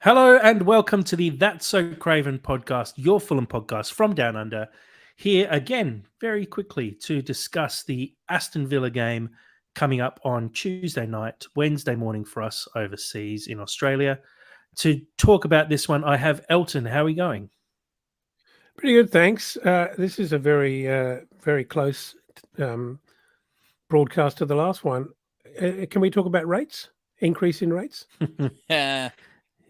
Hello and welcome to the That's So Craven podcast, your Fulham podcast from Down Under. Here again, very quickly, to discuss the Aston Villa game coming up on Tuesday night, Wednesday morning for us overseas in Australia. To talk about this one, I have Elton. How are we going? Pretty good, thanks. This is a very close broadcast to the last one. Can we talk about rates? Increase in rates? Yeah.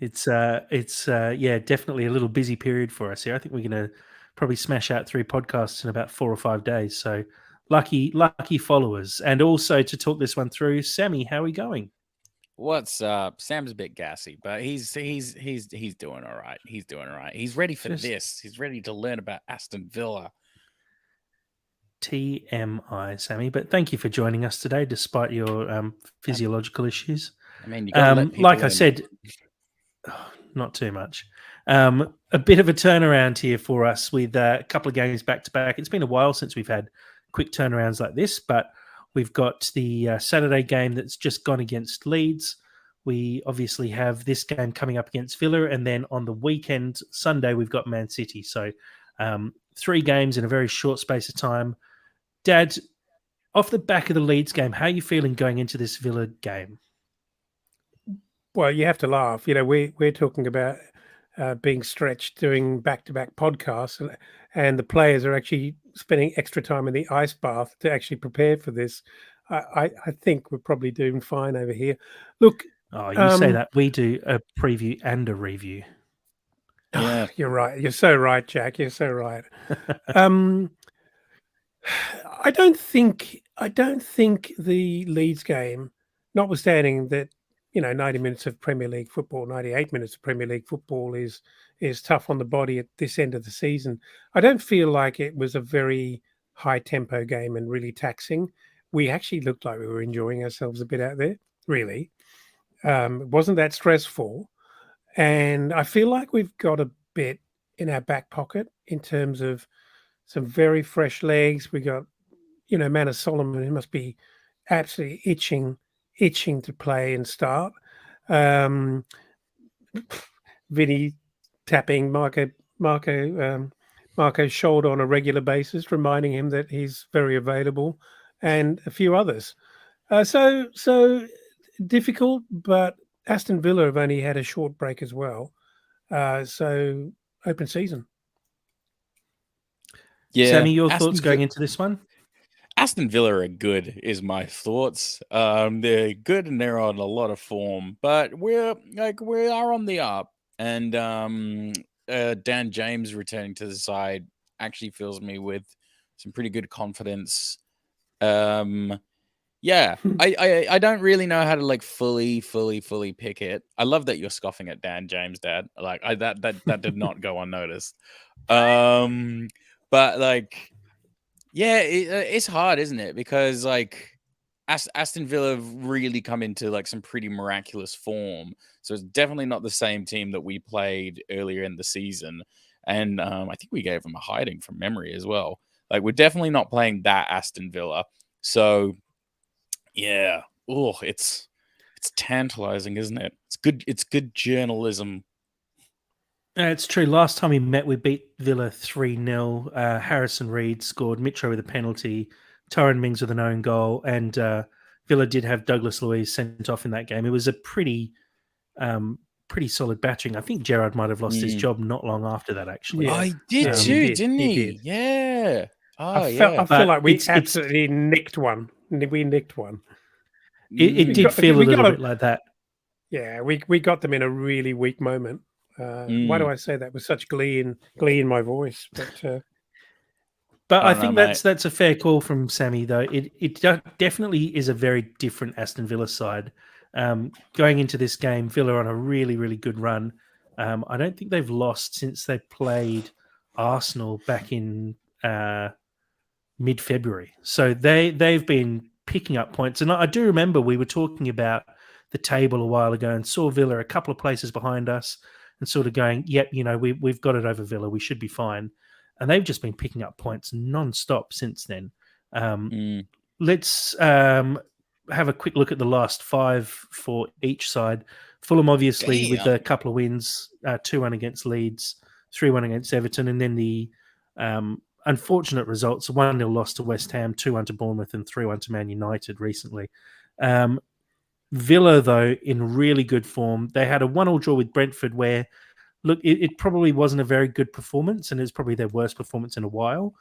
It's definitely a little busy period for us here. I think we're going to probably smash out 3 podcasts in about 4 or 5 days. So lucky followers. And also to talk this one through, Sammy, how are we going? What's up? Sam's a bit gassy, but he's doing all right. He's doing all right. He's ready for this. He's ready to learn about Aston Villa. TMI, Sammy. But thank you for joining us today, despite your physiological issues. I mean, you got like I said, not too much. A bit of a turnaround here for us with a couple of games back to back. It's been a while since we've had quick turnarounds like this, but we've got the Saturday game that's just gone against Leeds. We obviously have this game coming up against Villa, and then on the weekend, Sunday, we've got Man City. So 3 games in a very short space of time. Dad, off the back of the Leeds game, how are you feeling going into this Villa game? Well, you have to laugh. You know, we're talking about being stretched, doing back-to-back podcasts, and the players are actually spending extra time in the ice bath to actually prepare for this. I think we're probably doing fine over here. Look, you say that. We do a preview and a review. Yeah, you're right. You're so right, Jack. You're so right. I don't think the Leeds game, notwithstanding that 90 minutes of Premier League football, 98 minutes of Premier League football is tough on the body at this end of the season. I don't feel like it was a very high tempo game and really taxing. We actually looked like we were enjoying ourselves a bit out there, really. It wasn't that stressful. And I feel like we've got a bit in our back pocket in terms of some very fresh legs. We got, Manor Solomon, who must be absolutely itching to play and start. Vinny tapping Marco's shoulder on a regular basis, reminding him that he's very available, and a few others. So difficult, but Aston Villa have only had a short break as well. So open season. Yeah, Sammy, your thoughts going into this one? Aston Villa are good, is my thoughts. They're good and they're on a lot of form, but we are on the up. And Dan James returning to the side actually fills me with some pretty good confidence. Yeah, I don't really know how to fully pick it. I love that you're scoffing at Dan James, Dad. That did not go unnoticed. But yeah, it's hard, isn't it? Because Aston Villa have really come into some pretty miraculous form. So it's definitely not the same team that we played earlier in the season. And I think we gave them a hiding from memory as well. We're definitely not playing that Aston Villa. So yeah, it's tantalizing, isn't it? It's good journalism. It's true. Last time we met, we beat Villa 3-0. Harrison Reed scored, Mitro with a penalty, Tyrone Mings with an own goal, and Villa did have Douglas Luiz sent off in that game. It was a pretty solid battering. I think Gerrard might have lost his job not long after that, actually. Yeah. Oh, he did too, didn't he? He did. Yeah. I feel like we absolutely nicked one. We nicked one. It did feel a little bit like that. Yeah, we got them in a really weak moment. Why do I say that with such glee in my voice? But I think that's a fair call from Sammy, though. It definitely is a very different Aston Villa side. Going into this game, Villa on a really, really good run. I don't think they've lost since they played Arsenal back in mid-February. So they've been picking up points. And I do remember we were talking about the table a while ago and saw Villa a couple of places behind us and sort of going, yep, we've got it over Villa. We should be fine. And they've just been picking up points non-stop since then. Let's have a quick look at the last 5 for each side. Fulham, obviously, with a couple of wins, 2-1 against Leeds, 3-1 against Everton, and then the unfortunate results, 1-0 loss to West Ham, 2-1 to Bournemouth, and 3-1 to Man United recently. Villa, though, in really good form. They had a 1-1 draw with Brentford where, look, it probably wasn't a very good performance, and it's probably their worst performance in a while.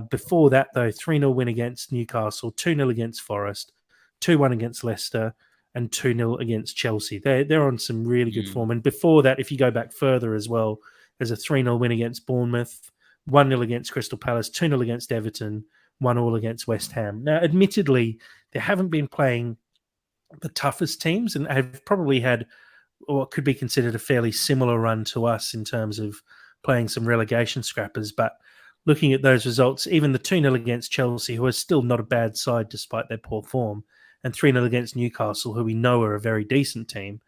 Before that, though, 3-0 win against Newcastle, 2-0 against Forest, 2-1 against Leicester, and 2-0 against Chelsea. They're on some really good form. And before that, if you go back further as well, there's a 3-0 win against Bournemouth, 1-0 against Crystal Palace, 2-0 against Everton, 1-1 against West Ham. Now, admittedly, they haven't been playing the toughest teams and have probably had what could be considered a fairly similar run to us in terms of playing some relegation scrappers. But looking at those results, even the 2-0 against Chelsea, who are still not a bad side despite their poor form, and 3-0 against Newcastle, who we know are a very decent team.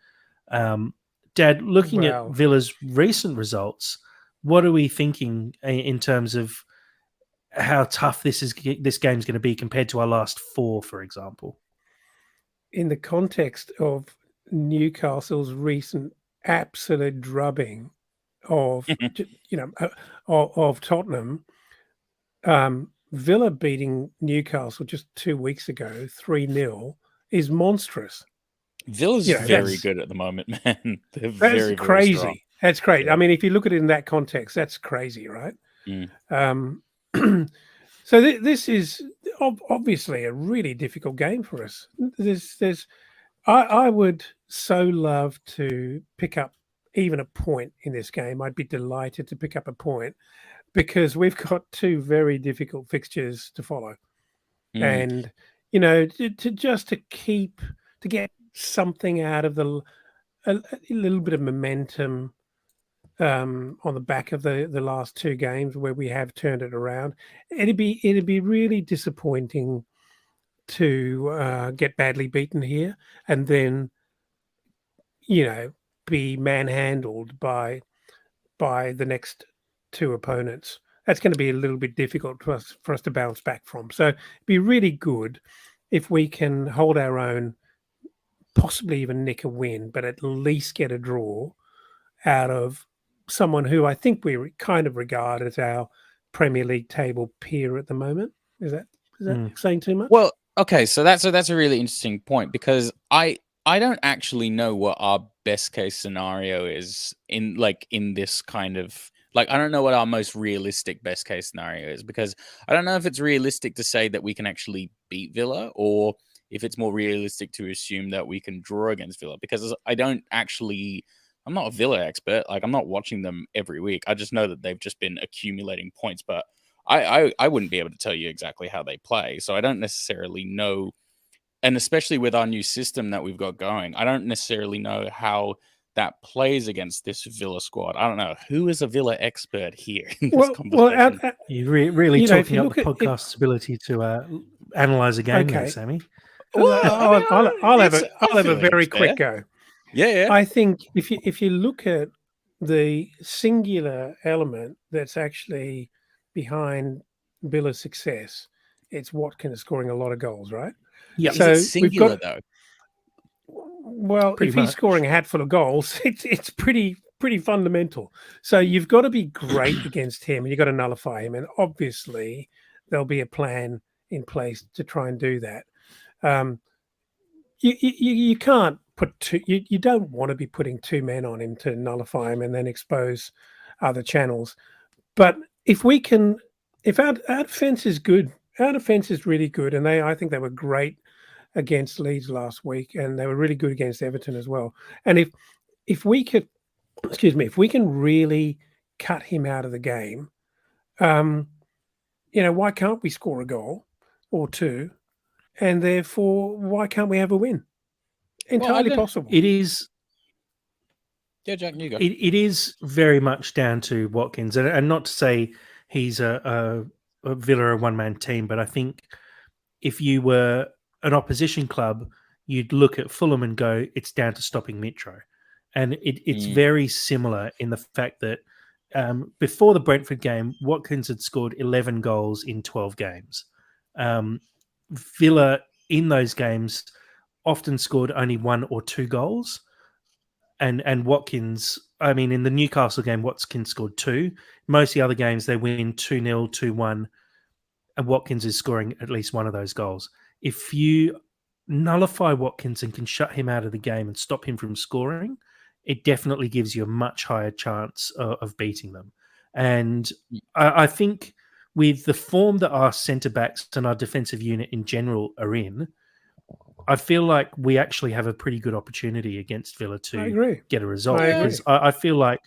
Dad, looking at Villa's recent results, what are we thinking in terms of how tough this game's going to be compared to our last 4, for example? In the context of Newcastle's recent absolute drubbing of of Tottenham, Villa beating Newcastle just 2 weeks ago 3-0 is monstrous. Villa's very good at the moment, man. They're that's crazy. Very strong. That's great. Yeah. I mean, if you look at it in that context, that's crazy, right? Mm. So this is obviously a really difficult game for us. I would so love to pick up even a point in this game. I'd be delighted to pick up a point because we've got 2 very difficult fixtures to follow. And, to get something out of a little bit of momentum on the back of the last 2 games where we have turned it around, it'd be really disappointing to get badly beaten here and then be manhandled by the next 2 opponents. That's going to be a little bit difficult for us to bounce back from. So it'd be really good if we can hold our own, possibly even nick a win, but at least get a draw out of someone who I think we kind of regard as our Premier League table peer at the moment. Is that saying too much? Well, okay, so that's a really interesting point because I don't actually know what our best case scenario is in this kind of I don't know what our most realistic best case scenario is because I don't know if it's realistic to say that we can actually beat Villa or if it's more realistic to assume that we can draw against Villa because I'm not a Villa expert. I'm not watching them every week. I just know that they've just been accumulating points, but I wouldn't be able to tell you exactly how they play. So I don't necessarily know. And especially with our new system that we've got going, I don't necessarily know how that plays against this Villa squad. I don't know. Who is a Villa expert here in this conversation? You're really talking up the podcast's ability to analyze a game there, Sammy. Well, I'll have a very quick go. Yeah. I think if you look at the singular element that's actually behind Villa's success, it's Watkins scoring a lot of goals, right? Yeah. So is it singular though? Well, if he's scoring a hatful of goals, it's pretty fundamental. So you've got to be great against him, and you've got to nullify him. And obviously, there'll be a plan in place to try and do that. You can't put 2. You don't want to be putting 2 men on him to nullify him and then expose other channels. But if our defense is good, our defense is really good, and I think they were great against Leeds last week, and they were really good against Everton as well. And if we can really cut him out of the game, why can't we score a goal or 2? And therefore, why can't we have a win? Entirely possible. It is. Yeah, Jack, you go. It is very much down to Watkins, and not to say he's a Villa, a one-man team, but I think if you were an opposition club, you'd look at Fulham and go, it's down to stopping Mitro. And it's very similar in the fact that before the Brentford game, Watkins had scored 11 goals in 12 games. Villa in those games often scored only 1 or 2 goals. And Watkins, I mean, in the Newcastle game, Watkins scored 2. Most of the other games, they win 2-0, 2-1, and Watkins is scoring at least one of those goals. If you nullify Watkins and can shut him out of the game and stop him from scoring, it definitely gives you a much higher chance of beating them. And I think with the form that our centre-backs and our defensive unit in general are in, I feel like we actually have a pretty good opportunity against Villa to get a result. Because I feel like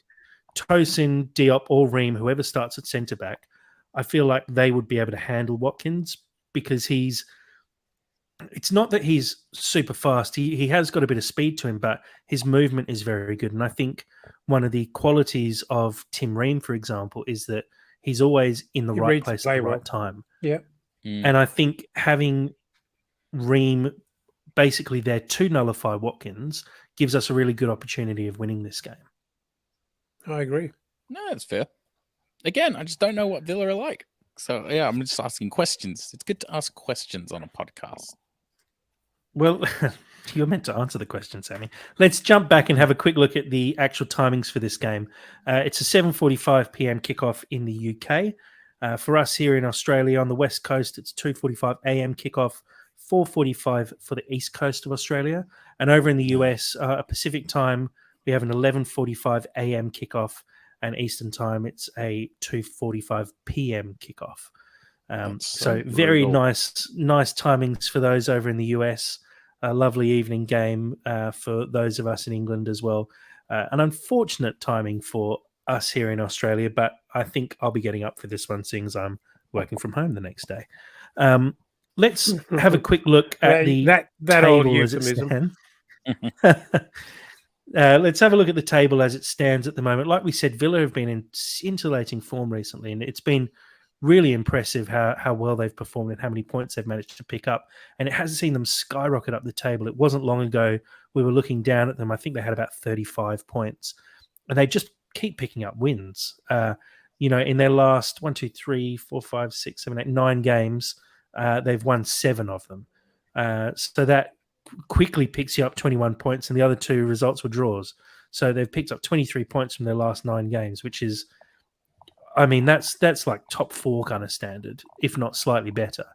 Tosin, Diop, or Ream, whoever starts at centre back, I feel like they would be able to handle Watkins because it's not that he's super fast. He has got a bit of speed to him, but his movement is very good. And I think one of the qualities of Tim Ream, for example, is that he's always in the right place at the right time. Yeah. And I think having Ream basically there to nullify Watkins gives us a really good opportunity of winning this game. I agree. No, that's fair. Again, I just don't know what Villa are like. So, yeah, I'm just asking questions. It's good to ask questions on a podcast. Well, you're meant to answer the question, Sammy. Let's jump back and have a quick look at the actual timings for this game. It's a 7:45 p.m. kickoff in the UK. For us here in Australia on the West Coast, it's 2:45 a.m. kickoff, 4:45 for the East Coast of Australia. And over in the US, Pacific time, we have an 11:45 a.m. kickoff, and Eastern time, it's a 2:45 p.m. kickoff. So very nice timings for those over in the US. A lovely evening game for those of us in England as well. An unfortunate timing for us here in Australia, but I think I'll be getting up for this one, seeing as I'm working from home the next day. Let's have a quick look at that table as it stands. Let's have a look at the table as it stands at the moment. Like we said, Villa have been in scintillating form recently, and it's been really impressive how well they've performed and how many points they've managed to pick up. And it hasn't seen them skyrocket up the table. It wasn't long ago we were looking down at them. I think they had about 35 points, and they just keep picking up wins. In their last 9 games, they've won 7 of them. So that quickly picks you up 21 points, and the other 2 results were draws. So they've picked up 23 points from their last 9 games, which is, I mean, that's like top 4 kind of standard, if not slightly better,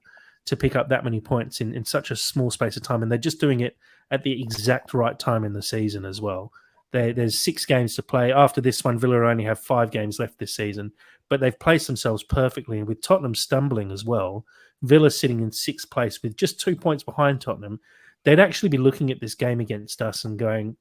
to pick up that many points in such a small space of time. And they're just doing it at the exact right time in the season as well. There's 6 games to play. After this one, Villa only have 5 games left this season, but they've placed themselves perfectly. And with Tottenham stumbling as well, Villa sitting in 6th place with just 2 points behind Tottenham, they'd actually be looking at this game against us and going,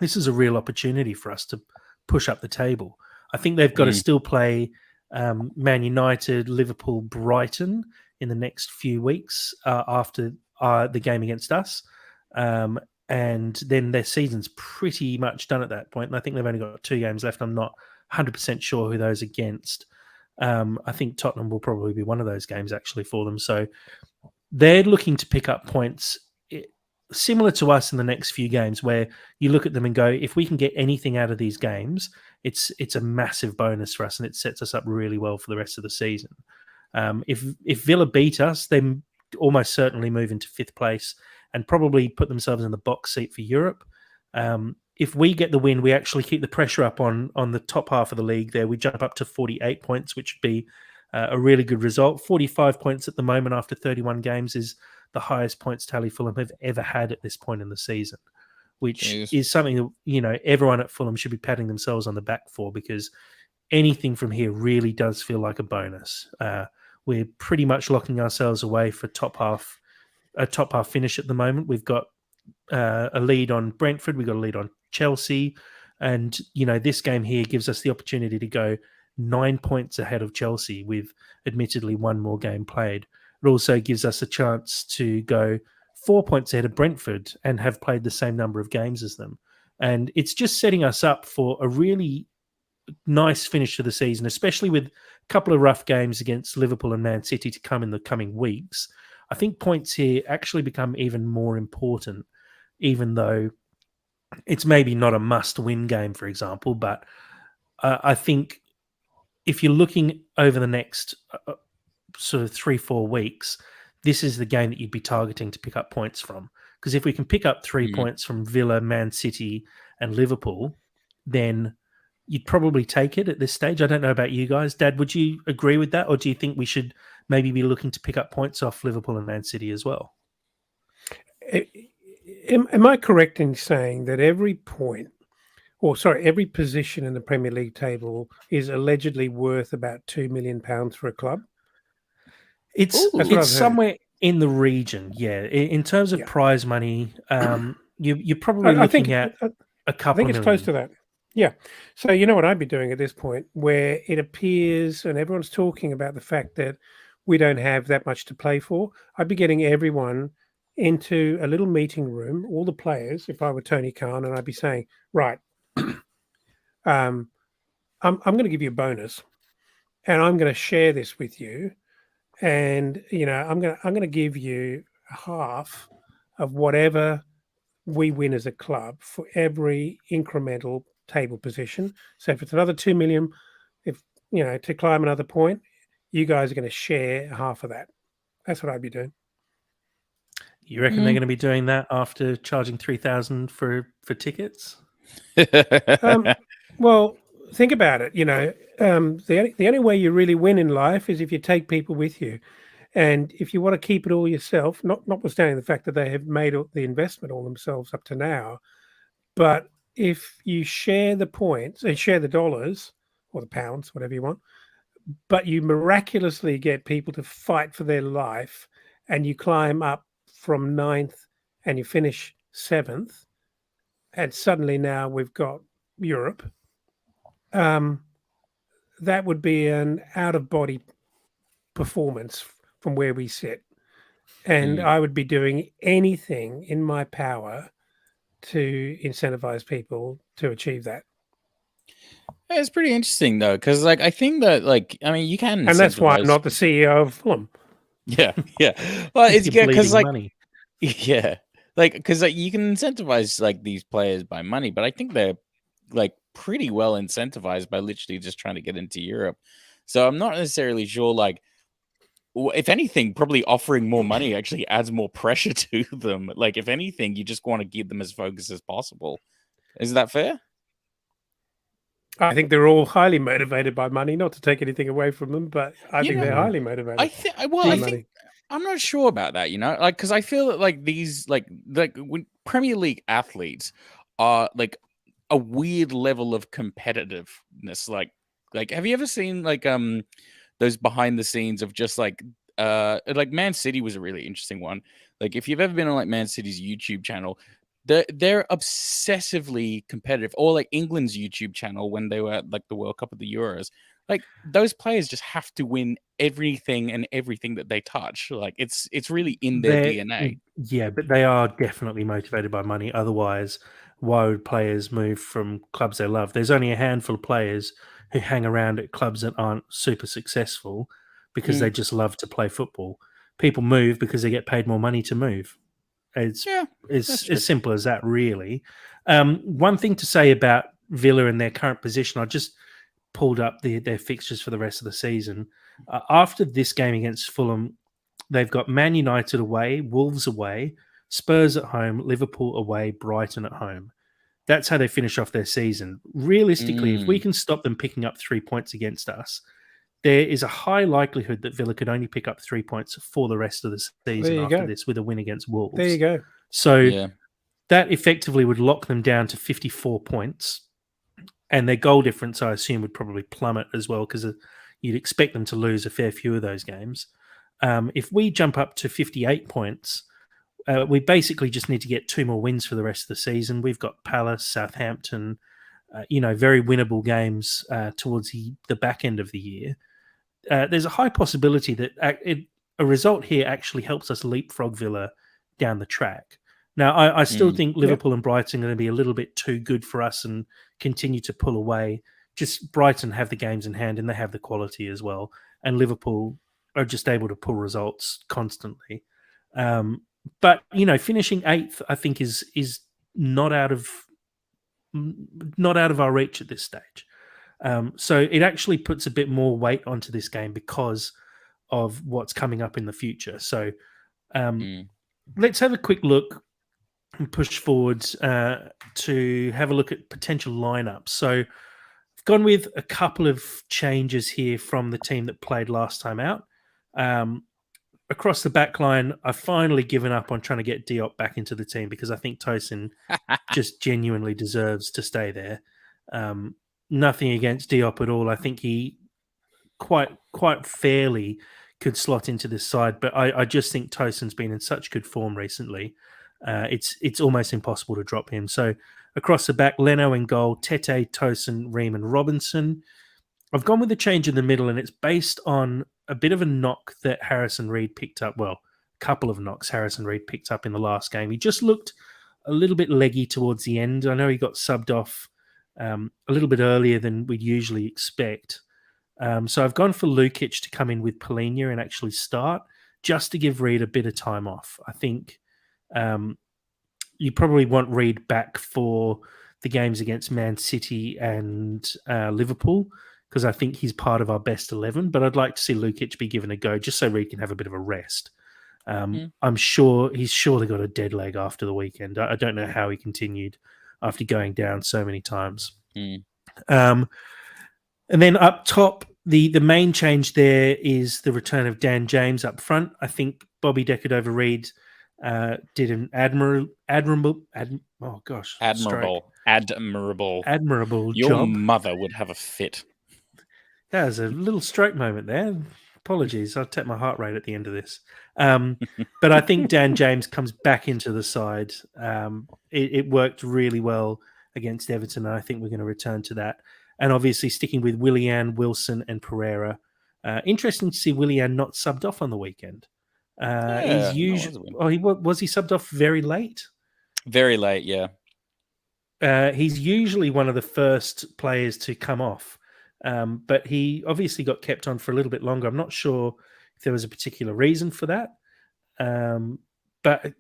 this is a real opportunity for us to push up the table. I think they've got to still play Man United, Liverpool, Brighton in the next few weeks after the game against us. And then their season's pretty much done at that point. And I think they've only got 2 games left. I'm not 100% sure who those against. I think Tottenham will probably be one of those games actually for them. So they're looking to pick up points similar to us in the next few games, where you look at them and go, if we can get anything out of these games, it's a massive bonus for us, and it sets us up really well for the rest of the season. If Villa beat us, they almost certainly move into 5th place and probably put themselves in the box seat for Europe. If we get the win, we actually keep the pressure up on the top half of the league there. We jump up to 48 points, which would be a really good result. 45 points at the moment after 31 games is the highest points tally Fulham have ever had at this point in the season, which is something that, everyone at Fulham should be patting themselves on the back for, because anything from here really does feel like a bonus. We're pretty much locking ourselves away for a top half finish at the moment. We've got a lead on Brentford. We've got a lead on Chelsea. And, this game here gives us the opportunity to go 9 points ahead of Chelsea with admittedly 1 more game played. It also gives us a chance to go 4 points ahead of Brentford and have played the same number of games as them. And it's just setting us up for a really nice finish to the season, especially with a couple of rough games against Liverpool and Man City to come in the coming weeks. I think points here actually become even more important, even though it's maybe not a must-win game, for example. But I think if you're looking over the next sort of 3-4 weeks, this is the game that you'd be targeting to pick up points from. Because if we can pick up 3 points from Villa, Man City, and Liverpool, then you'd probably take it at this stage. I don't know about you guys. Dad, would you agree with that? Or do you think we should maybe be looking to pick up points off Liverpool and Man City as well? Am I correct in saying that every position in the Premier League table is allegedly worth about £2 million for a club? It's somewhere in the region, yeah. In terms of prize money, you're probably looking at a couple. I think it's close to that. Yeah. So you know what I'd be doing at this point, where it appears and everyone's talking about the fact that we don't have that much to play for. I'd be getting everyone into a little meeting room, all the players, if I were Tony Khan, and I'd be saying, right, I'm going to give you a bonus, and I'm going to share this with you, and I'm going to give you half of whatever we win as a club for every incremental table position. So if it's another 2 million, if to climb another point, you guys are going to share half of that. That's what I'd be doing. You reckon they're going to be doing that after charging 3,000 for tickets? Well, think about it. The only way you really win in life is if you take people with you, and if you want to keep it all yourself, notwithstanding the fact that they have made the investment all themselves up to now, but if you share the points and share the dollars or the pounds, whatever you want, but you miraculously get people to fight for their life, and you climb up from 9th and you finish 7th, and suddenly now we've got Europe, that would be an out-of-body performance from where we sit. And I would be doing anything in my power to incentivize people to achieve that. It's pretty interesting, though, because I think that you can, and that's why I'm not the CEO of Fulham. Yeah. Well, it's because money. Yeah, because you can incentivize these players by money, but I think they're pretty well incentivized by literally just trying to get into Europe. So I'm not necessarily sure. If anything, probably offering more money actually adds more pressure to them. If anything, you just want to keep them as focused as possible. Is that fair? I think they're all highly motivated by money. Not to take anything away from them, but I think they're highly motivated. I think I'm not sure about that. Because I feel that these when Premier League athletes are a weird level of competitiveness. Have you ever seen those behind the scenes of just Man City was a really interesting one. If you've ever been on Man City's YouTube channel, they're obsessively competitive. Or England's YouTube channel when they were at the World Cup of the Euros. Those players just have to win everything and everything that they touch. It's really in their DNA. Yeah, but they are definitely motivated by money. Otherwise, why would players move from clubs they love? There's only a handful of players who hang around at clubs that aren't super successful because they just love to play football. People move because they get paid more money to move. It's as simple as that, really. One thing to say about Villa and their current position, I just pulled up their fixtures for the rest of the season. After this game against Fulham, they've got Man United away, Wolves away, Spurs at home, Liverpool away, Brighton at home. That's how they finish off their season. Realistically, if we can stop them picking up 3 points against us, there is a high likelihood that Villa could only pick up 3 points for the rest of the season after this with a win against Wolves. There you go. So that effectively would lock them down to 54 points. And their goal difference, I assume, would probably plummet as well because you'd expect them to lose a fair few of those games. If we jump up to 58 points, we basically just need to get 2 more wins for the rest of the season. We've got Palace, Southampton, very winnable games towards the back end of the year. There's a high possibility that a result here actually helps us leapfrog Villa down the track. Now, I still think Liverpool and Brighton are going to be a little bit too good for us and continue to pull away. Just Brighton have the games in hand and they have the quality as well. And Liverpool are just able to pull results constantly. But, finishing 8th, I think, is not out of our reach at this stage. So it actually puts a bit more weight onto this game because of what's coming up in the future. So Let's have a quick look and push forwards to have a look at potential lineups. So I've gone with a couple of changes here from the team that played last time out. Across the back line, I've finally given up on trying to get Diop back into the team because I think Tosin just genuinely deserves to stay there. Nothing against Diop at all. I think he quite fairly could slot into this side, but I just think Tosin's been in such good form recently. It's almost impossible to drop him. So across the back, Leno in goal, Tete, Tosin, Ream, and Robinson. I've gone with a change in the middle, and it's based on a bit of a knock that Harrison Reed picked up. Well, a couple of knocks Harrison Reed picked up in the last game. He just looked a little bit leggy towards the end. I know he got subbed off a little bit earlier than we'd usually expect. So I've gone for Lukic to come in with Polina and actually start, just to give Reed a bit of time off. I think you probably want Reed back for the games against Man City and Liverpool, because I think he's part of our best 11, but I'd like to see Lukic be given a go just so Reed can have a bit of a rest. I'm sure he's surely got a dead leg after the weekend. I don't know how he continued after going down so many times. And then up top, the main change there is the return of Dan James up front. I think Bobby Deckard over Reed did an admirable Your job. mother would have a fit. That was a little stroke moment there. Apologies, I'll take my heart rate at the end of this. But I think Dan James comes back into the side. It worked really well against Everton, and I think we're going to return to that. And obviously sticking with Willian, Wilson, and Pereira. Interesting to see Willian not subbed off on the weekend. Was he subbed off very late? Very late, yeah. He's usually one of the first players to come off. But he obviously got kept on for a little bit longer. I'm not sure if there was a particular reason for that. But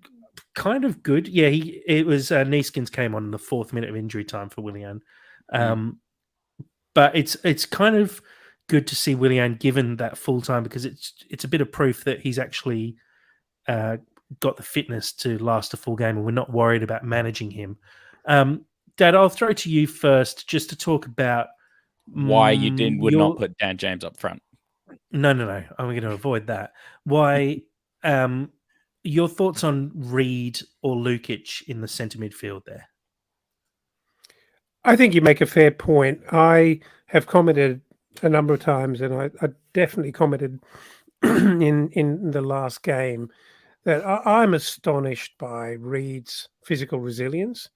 kind of good. Yeah, it was Neeskens came on in the 4th minute of injury time for Willian. But it's kind of good to see Willian given that full time, because it's a bit of proof that he's actually got the fitness to last a full game, and we're not worried about managing him. Dad, I'll throw to you first just to talk about why you would not put Dan James up front. No. I'm going to avoid that. Why? Your thoughts on Reed or Lukic in the centre midfield there? I think you make a fair point. I have commented a number of times, and I definitely commented in the last game, that I'm astonished by Reed's physical resilience.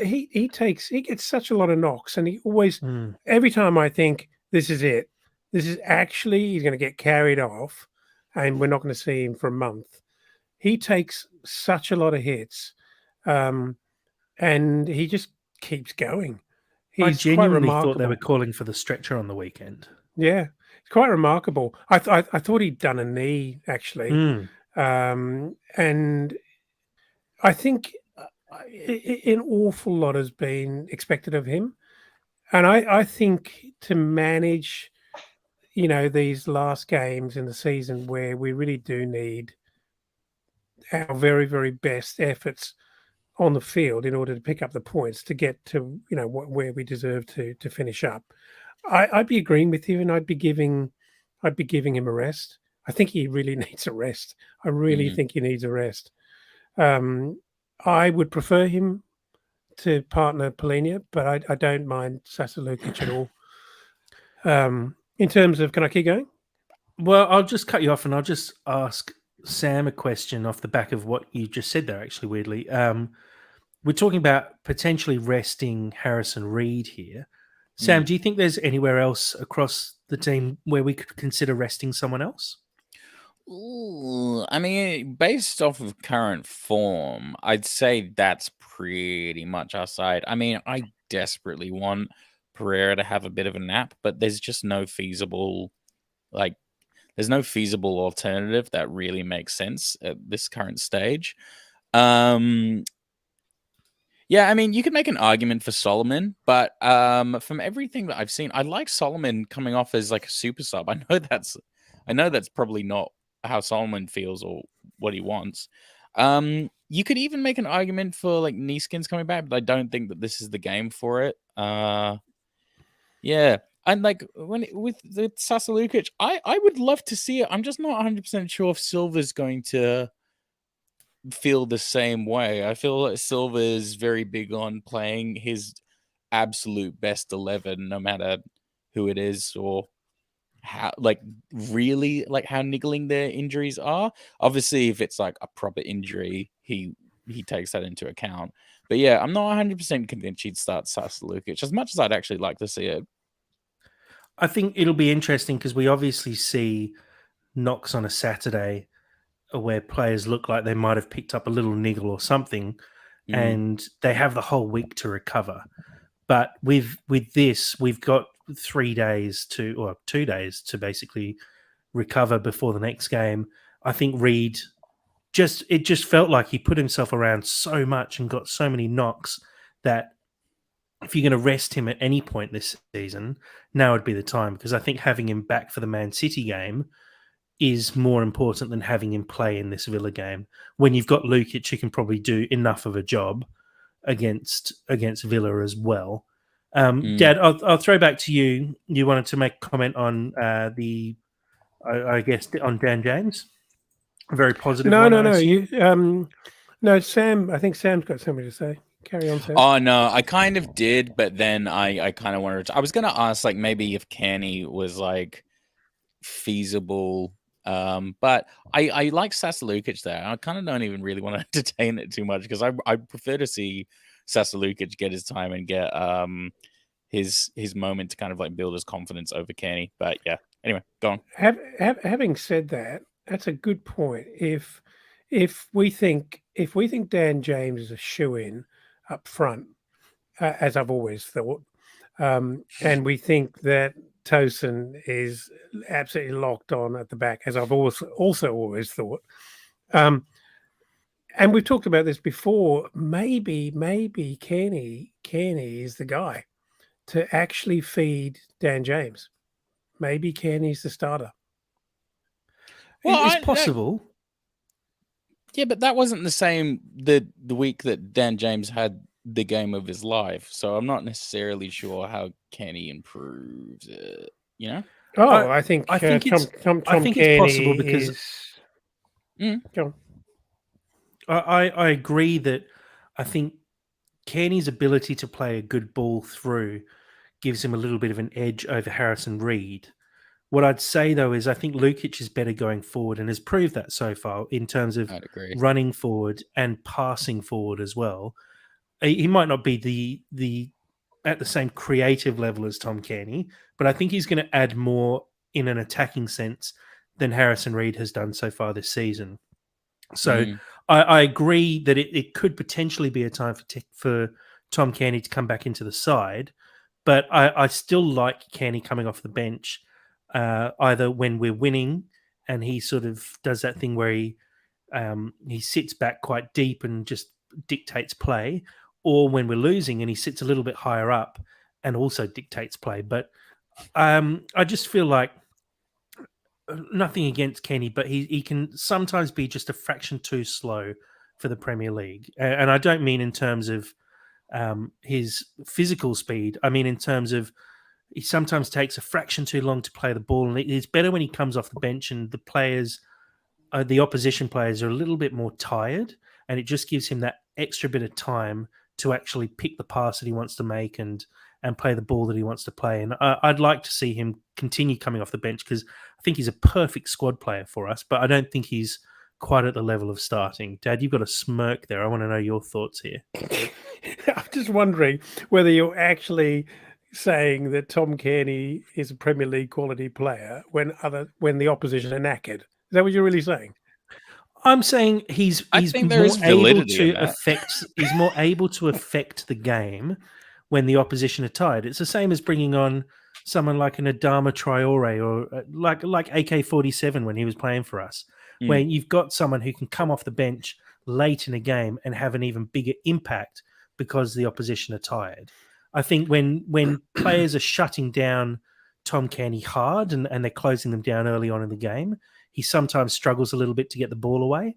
He gets such a lot of knocks, and he always every time I think this is it, he's going to get carried off, and we're not going to see him for a month. He takes such a lot of hits, and he just keeps going. I genuinely thought they were calling for the stretcher on the weekend. Yeah, it's quite remarkable. I thought he'd done a knee actually, and I think an awful lot has been expected of him, and I think to manage, these last games in the season where we really do need our very, very best efforts on the field in order to pick up the points to get to where we deserve to finish up. I'd be agreeing with you, and I'd be giving him a rest. I think he really needs a rest. I really think he needs a rest. I would prefer him to partner Polina, but I don't mind Sasa Lukic at all. In terms of, can I keep going? Well, I'll just cut you off, and I'll just ask Sam a question off the back of what you just said there, actually, weirdly. We're talking about potentially resting Harrison Reed here. Sam, do you think there's anywhere else across the team where we could consider resting someone else? Ooh, I mean, based off of current form, I'd say that's pretty much our side. I mean, I desperately want Pereira to have a bit of a nap, but there's just no feasible, there's no feasible alternative that really makes sense at this current stage. Yeah, I mean, you could make an argument for Solomon, but from everything that I've seen, I like Solomon coming off as like a super sub. I know that's probably not how Solomon feels or what he wants. You could even make an argument for like Neeskins coming back, but I don't think that this is the game for it. Yeah. And like with Sasa Lukic, I would love to see it. I'm just not 100% sure if Silva's going to feel the same way. I feel like Silva is very big on playing his absolute best 11, no matter who it is or how really how niggling their injuries are. Obviously, if it's like a proper injury, he takes that into account. But yeah, I'm not 100% convinced he'd start Sasa Lukic, as much as I'd actually like to see it. I think it'll be interesting because we obviously see knocks on a Saturday where players look like they might have picked up a little niggle or something, and they have the whole week to recover. But with this, we've got 3 days or 2 days to basically recover before the next game. I think Reed it just felt like he put himself around so much and got so many knocks that if you're going to rest him at any point this season, now would be the time, because I think having him back for the Man City game is more important than having him play in this Villa game. When you've got Lukic, you can probably do enough of a job against Villa as well. Dad, I'll throw back to you. You wanted to make a comment on I guess, on Dan James. A very positive one. No, Sam. I think Sam's got something to say. Carry on, Sam. Oh no, I kind of did, but then I kind of wanted to. I was going to ask, like, maybe if Kenny was like feasible, but I like Sasa Lukic there. I kind of don't even really want to entertain it too much because I prefer to see Sasa Lukic get his time and get his moment to kind of like build his confidence over Kenny. But yeah, anyway, go on. Having said that, that's a good point. If we think Dan James is a shoo-in up front, as I've always thought, and we think that Tosin is absolutely locked on at the back, as I've also always thought, and we've talked about this before, maybe Kenny is the guy to actually feed Dan James. Maybe Kenny's the starter. Well, it's possible. Yeah, but that wasn't the same the week that Dan James had the game of his life. So I'm not necessarily sure how Kenny improves it, you know? Oh, I think it's possible because Go on. I agree that I think Kenny's ability to play a good ball through gives him a little bit of an edge over Harrison Reed. What I'd say, though, is I think Lukic is better going forward and has proved that so far in terms of running forward and passing forward as well. He might not be the at the same creative level as Tom Cairney, but I think he's going to add more in an attacking sense than Harrison Reed has done so far this season. So I agree that it could potentially be a time for Tom Cairney to come back into the side, but I still like Cairney coming off the bench. Either when we're winning and he sort of does that thing where he sits back quite deep and just dictates play, or when we're losing and he sits a little bit higher up and also dictates play. But I just feel like, nothing against Kenny, but he can sometimes be just a fraction too slow for the Premier League. And I don't mean in terms of his physical speed. I mean in terms of he sometimes takes a fraction too long to play the ball, and it's better when he comes off the bench and the players, the opposition players, are a little bit more tired, and it just gives him that extra bit of time to actually pick the pass that he wants to make and play the ball that he wants to play. And I'd like to see him continue coming off the bench because I think he's a perfect squad player for us, but I don't think he's quite at the level of starting. Dad, you've got a smirk there. I want to know your thoughts here. I'm just wondering whether you're actually saying that Tom Cairney is a Premier League quality player when the opposition are knackered. Is that what you're really saying? I'm saying he's more able to affect the game when the opposition are tired. It's the same as bringing on someone like an Adama Traore or like AK-47 when he was playing for us, where you've got someone who can come off the bench late in a game and have an even bigger impact because the opposition are tired. I think when players are shutting down Tom Cairney hard and they're closing them down early on in the game, he sometimes struggles a little bit to get the ball away.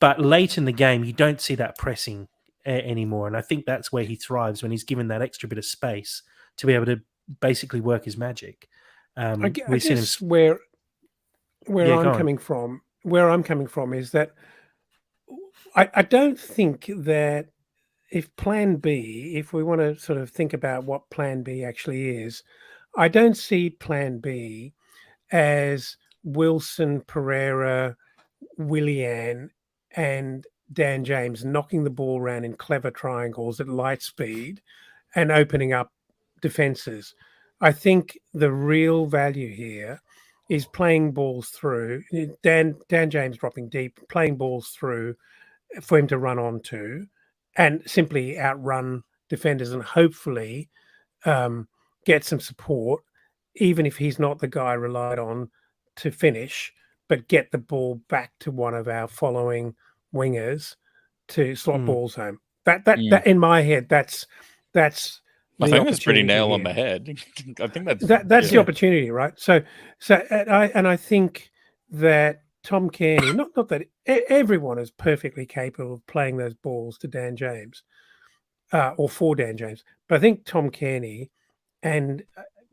But late in the game, you don't see that pressing anymore. And I think that's where he thrives, when he's given that extra bit of space to be able to basically work his magic. I We've seen him. guess where Yeah, I'm go on. coming from is that I don't think that if Plan B, if we want to sort of think about what Plan B actually is, I don't see Plan B as Wilson, Pereira, Willian, and Dan James knocking the ball around in clever triangles at light speed and opening up defenses. I think the real value here is playing balls through. Dan James dropping deep, playing balls through for him to run onto, and simply outrun defenders and hopefully get some support, even if he's not the guy relied on to finish, but get the ball back to one of our following wingers to slot balls home. That in my head, that's I think that's pretty opportunity nail on here. the head. I think that's That's the opportunity, right? So I think that Tom Kearney, not that everyone is perfectly capable of playing those balls to Dan James or for Dan James, but I think Tom Kearney and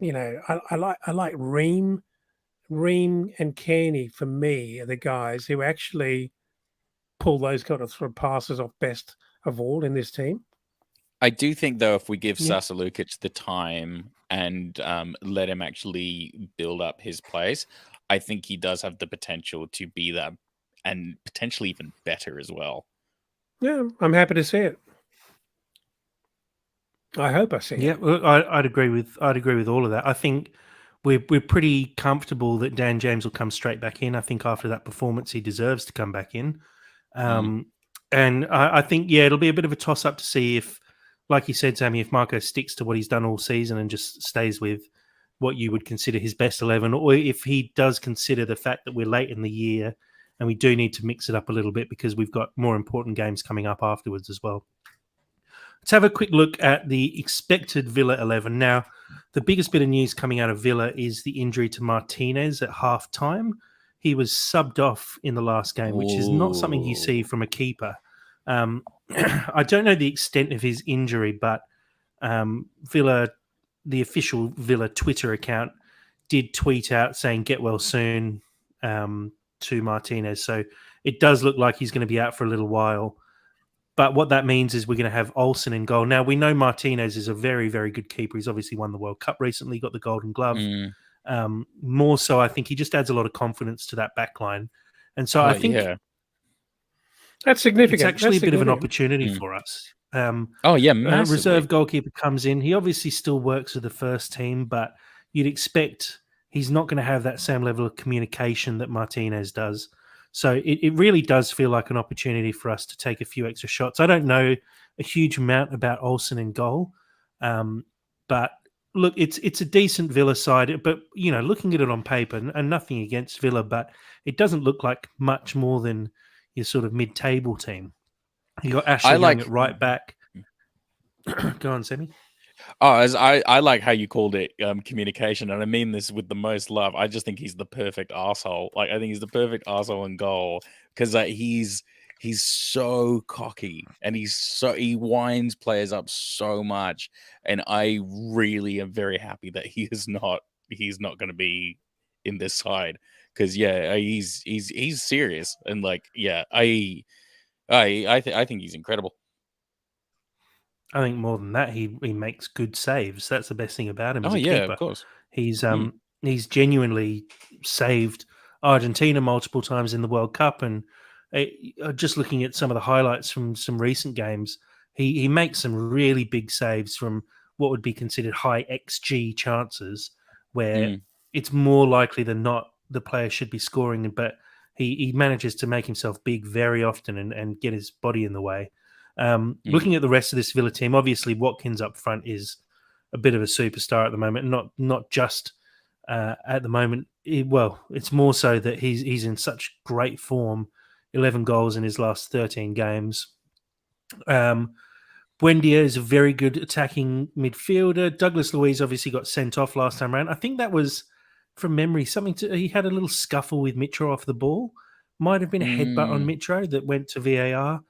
I like Ream and Kearney, for me, are the guys who actually pull those kind of sort of passes off best of all in this team. I do think, though, if we give Yeah. Sasa Lukic the time and let him actually build up his place, I think he does have the potential to be that, and potentially even better as well. Yeah, I'm happy to see it. I hope I see it. Yeah, well, I'd agree with all of that. I think we're pretty comfortable that Dan James will come straight back in. I think after that performance, he deserves to come back in. And I think, it'll be a bit of a toss up to see if, like you said, Sammy, if Marco sticks to what he's done all season and just stays with what you would consider his best 11, or if he does consider the fact that we're late in the year and we do need to mix it up a little bit because we've got more important games coming up afterwards as well. Let's have a quick look at the expected Villa 11. Now, the biggest bit of news coming out of Villa is the injury to Martinez at half-time. He was subbed off in the last game, which is not something you see from a keeper. I don't know the extent of his injury, but Villa, the official Villa Twitter account, did tweet out saying "get well soon" to Martinez. So it does look like he's going to be out for a little while. But what that means is we're going to have Olsen in goal. Now, we know Martinez is a very, very good keeper. He's obviously won the World Cup recently, got the Golden Glove. More so, I think he just adds a lot of confidence to that back line. And so I think that's significant. It's actually a bit of an opportunity for us. Massively. Reserve goalkeeper comes in. He obviously still works with the first team, but you'd expect he's not going to have that same level of communication that Martinez does. So it really does feel like an opportunity for us to take a few extra shots. I don't know a huge amount about Olsen in goal, but look, it's a decent Villa side. But looking at it on paper, and nothing against Villa, but it doesn't look like much more than your sort of mid-table team. You got Ashley Young at right back. Go on, Sammy. I like how you called it communication, and I mean this with the most love. I just think he's the perfect arsehole. Like, I think he's the perfect arsehole in goal because he's so cocky and he winds players up so much, and I really am very happy that he's not going to be in this side because he's serious and I think he's incredible. I think more than that, he makes good saves. That's the best thing about him as a keeper. Of course. He's genuinely saved Argentina multiple times in the World Cup, and just looking at some of the highlights from some recent games, he makes some really big saves from what would be considered high XG chances, where it's more likely than not the player should be scoring, but he manages to make himself big very often and get his body in the way. Looking at the rest of this Villa team, obviously Watkins up front is a bit of a superstar at the moment. Not just at the moment. It's more so that he's in such great form. 11 goals in his last 13 games. Buendia is a very good attacking midfielder. Douglas Luiz obviously got sent off last time around. I think that was, from memory, he had a little scuffle with Mitro off the ball, might have been a headbutt on Mm. Mitro that went to VAR.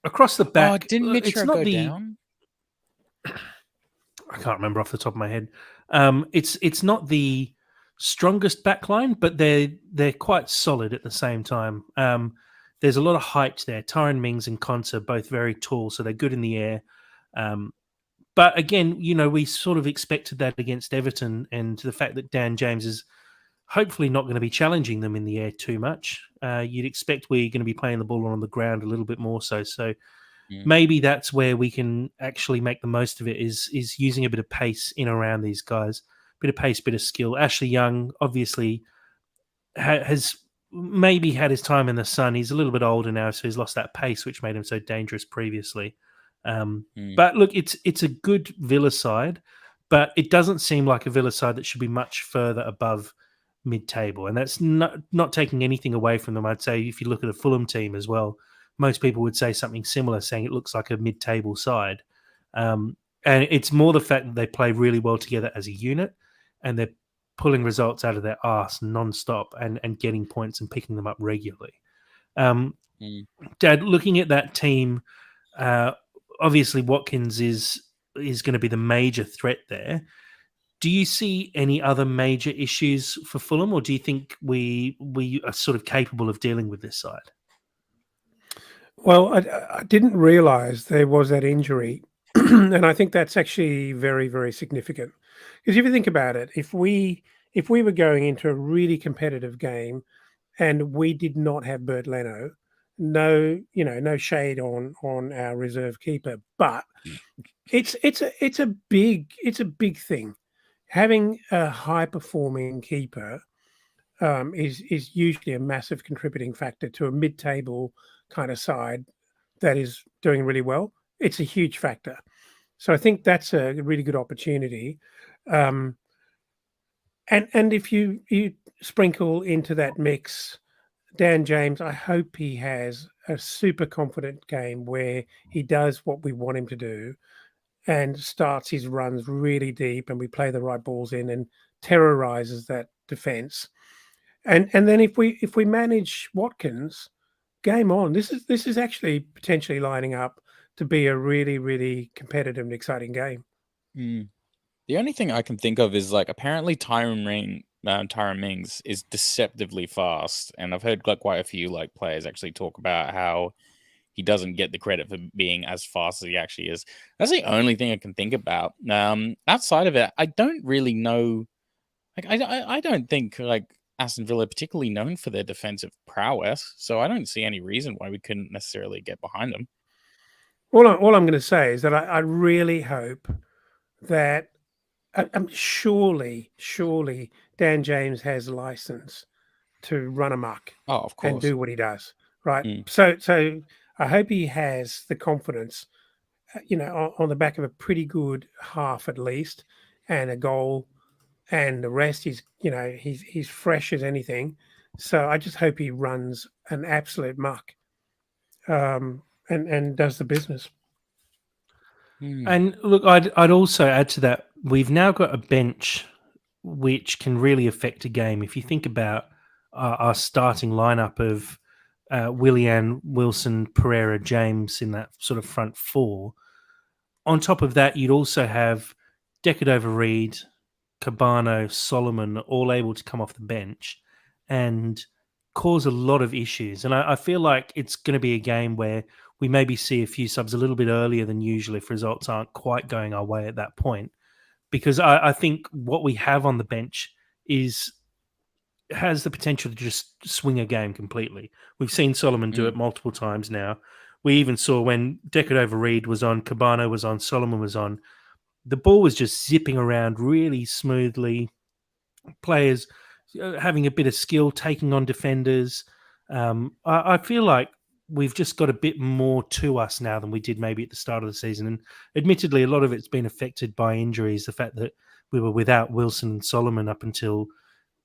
Across the back, didn't it's Mitro not go the. down? I can't remember off the top of my head. It's not the strongest backline, but they're quite solid at the same time. There's a lot of height there. Tyron Mings and Conte are both very tall, so they're good in the air. But again, we sort of expected that against Everton, and the fact that Dan James is hopefully not going to be challenging them in the air too much. You'd expect we're going to be playing the ball on the ground a little bit more so. So maybe that's where we can actually make the most of it is using a bit of pace in around these guys. Bit of pace, bit of skill. Ashley Young obviously has maybe had his time in the sun. He's a little bit older now, so he's lost that pace, which made him so dangerous previously. But look, it's a good Villa side, but it doesn't seem like a Villa side that should be much further above mid-table, and that's not taking anything away from them. I'd say if you look at a Fulham team as well, most people would say something similar, saying it looks like a mid-table side. And it's more the fact that they play really well together as a unit, and they're pulling results out of their arse non-stop and getting points and picking them up regularly. Dad, looking at that team, obviously Watkins is going to be the major threat there. Do you see any other major issues for Fulham, or do you think we are sort of capable of dealing with this side? Well, I didn't realise there was that injury, and I think that's actually very, very significant. Because if you think about it, if we were going into a really competitive game and we did not have Bert Leno, no shade on our reserve keeper, but it's a big thing. Having a high performing keeper is usually a massive contributing factor to a mid-table kind of side that is doing really well. It's a huge factor. So I think that's a really good opportunity. And if you sprinkle into that mix Dan James, I hope he has a super confident game where he does what we want him to do and starts his runs really deep, and we play the right balls in and terrorizes that defense. And then if we manage Watkins, game on. This is actually potentially lining up to be a really, really competitive and exciting game. The only thing I can think of is apparently Tyron Mings is deceptively fast, and I've heard quite a few players actually talk about how he doesn't get the credit for being as fast as he actually is. That's the only thing I can think about. Outside of it, I don't really know. I don't think Aston Villa are particularly known for their defensive prowess, so I don't see any reason why we couldn't necessarily get behind them. All I'm going to say is that I really hope that surely Dan James has a license to run amok of course, and do what he does, right? So I hope he has the confidence, on the back of a pretty good half at least, and a goal, and the rest is, he's fresh as anything. So I just hope he runs an absolute muck, and does the business. And look, I'd also add to that, we've now got a bench which can really affect a game. If you think about our starting lineup of Willian, Wilson, Pereira, James in that sort of front four, on top of that, you'd also have Decordova-Reid, Cabano, Solomon, all able to come off the bench and cause a lot of issues. And I feel like it's going to be a game where we maybe see a few subs a little bit earlier than usual if results aren't quite going our way at that point. Because I think what we have on the bench has the potential to just swing a game completely. We've seen Solomon do it multiple times now. We even saw when Decordova-Reid was on, Cabano was on, Solomon was on, the ball was just zipping around really smoothly. Players having a bit of skill, taking on defenders. I feel like we've just got a bit more to us now than we did maybe at the start of the season. And admittedly, a lot of it's been affected by injuries. The fact that we were without Wilson and Solomon up until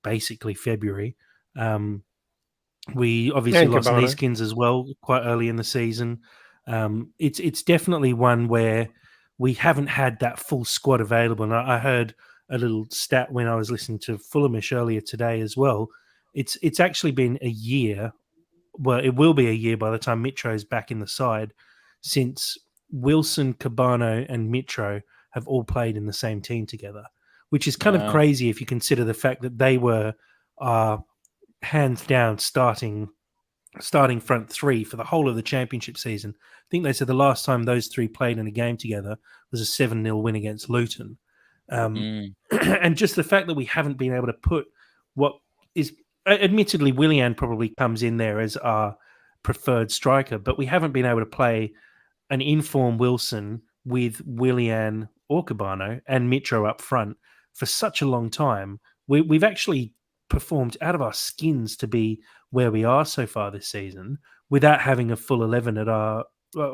basically February. We obviously And lost Cabano. Neeskins as well quite early in the season. It's definitely one where we haven't had that full squad available. And I heard a little stat when I was listening to Fulhamish earlier today as well. it's actually been a year. Well, it will be a year by the time Mitro is back in the side, since Wilson, Cabano, and Mitro have all played in the same team together, which is kind of crazy if you consider the fact that they were hands down starting front three for the whole of the championship season. I think they said the last time those three played in a game together was a 7-0 win against Luton. And just the fact that we haven't been able to put what is, admittedly, Willian probably comes in there as our preferred striker, but we haven't been able to play an informed Wilson with Willian or Cabano and Mitro up front for such a long time. We've actually performed out of our skins to be where we are so far this season without having a full 11 at a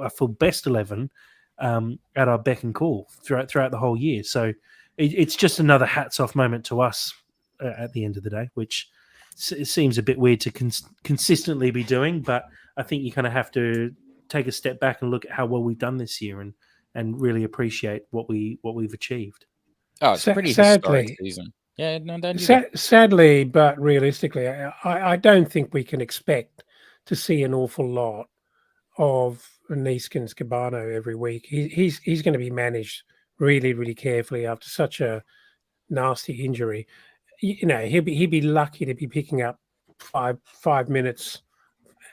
full best 11 at our beck and call throughout the whole year. So it's just another hats off moment to us at the end of the day, which it seems a bit weird to consistently be doing, but I think you kind of have to take a step back and look at how well we've done this year and really appreciate what we've achieved. Oh, it's a pretty historic season. Yeah, no, don't do that. Sadly, but realistically, I don't think we can expect to see an awful lot of Neeskens Cabano every week. He's going to be managed really, really carefully after such a nasty injury. You know, he'd be lucky to be picking up five minutes,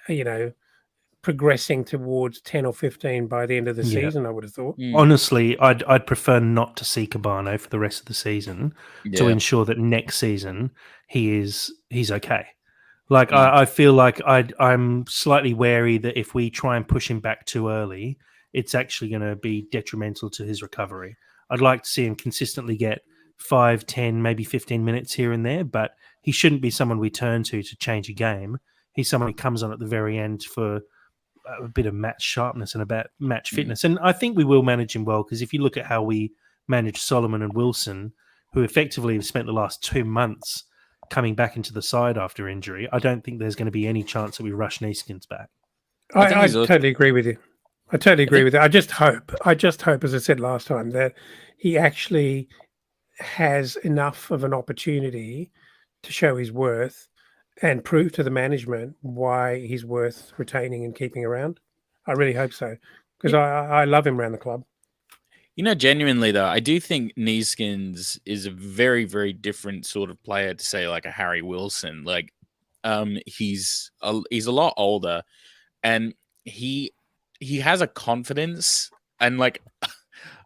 you know, progressing towards 10 or 15 by the end of the season, I would have thought. Honestly, I'd prefer not to see Cabano for the rest of the season to ensure that next season he's okay. Like I feel like I'm slightly wary that if we try and push him back too early, it's actually going to be detrimental to his recovery. I'd like to see him consistently get 5, 10, maybe 15 minutes here and there, but he shouldn't be someone we turn to change a game. He's someone who comes on at the very end for a bit of match sharpness and about match fitness. And I think we will manage him well, because if you look at how we manage Solomon and Wilson, who effectively have spent the last 2 months coming back into the side after injury, I don't think there's going to be any chance that we rush Neeskens back. I totally agree with you. I totally agree with it. I just hope, as I said last time, that he actually has enough of an opportunity to show his worth and prove to the management why he's worth retaining and keeping around. I really hope so, because I love him around the club. You know, genuinely though, I do think Neeskens is a very, very different sort of player to say like a Harry Wilson. Like, he's a lot older, and he has a confidence and like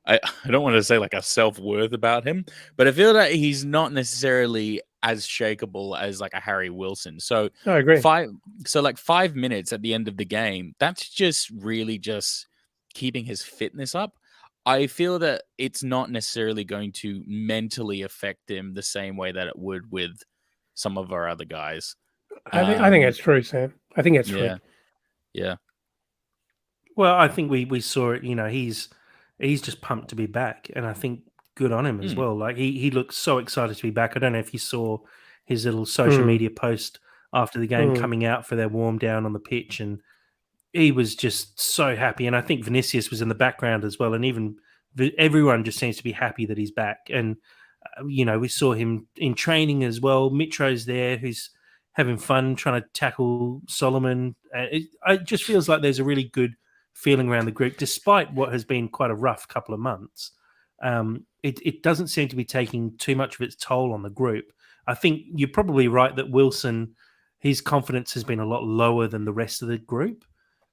I don't want to say like a self-worth about him, but I feel that he's not necessarily as shakeable as like a Harry Wilson. So I agree. 5 minutes at the end of the game, that's just really just keeping his fitness up. I feel that it's not necessarily going to mentally affect him the same way that it would with some of our other guys. I think that's true, Sam. I think that's true. Yeah. Well, I think we saw it. You know, he's just pumped to be back, and I think good on him as well. Like he looks so excited to be back. I don't know if you saw his little social media post after the game coming out for their warm down on the pitch, and he was just so happy. And I think Vinicius was in the background as well, and even everyone just seems to be happy that he's back. And you know, we saw him in training as well. Mitro's there, who's having fun trying to tackle Solomon. It just feels like there's a really good feeling around the group, despite what has been quite a rough couple of months. It doesn't seem to be taking too much of its toll on the group. I think you're probably right that Wilson, his confidence has been a lot lower than the rest of the group.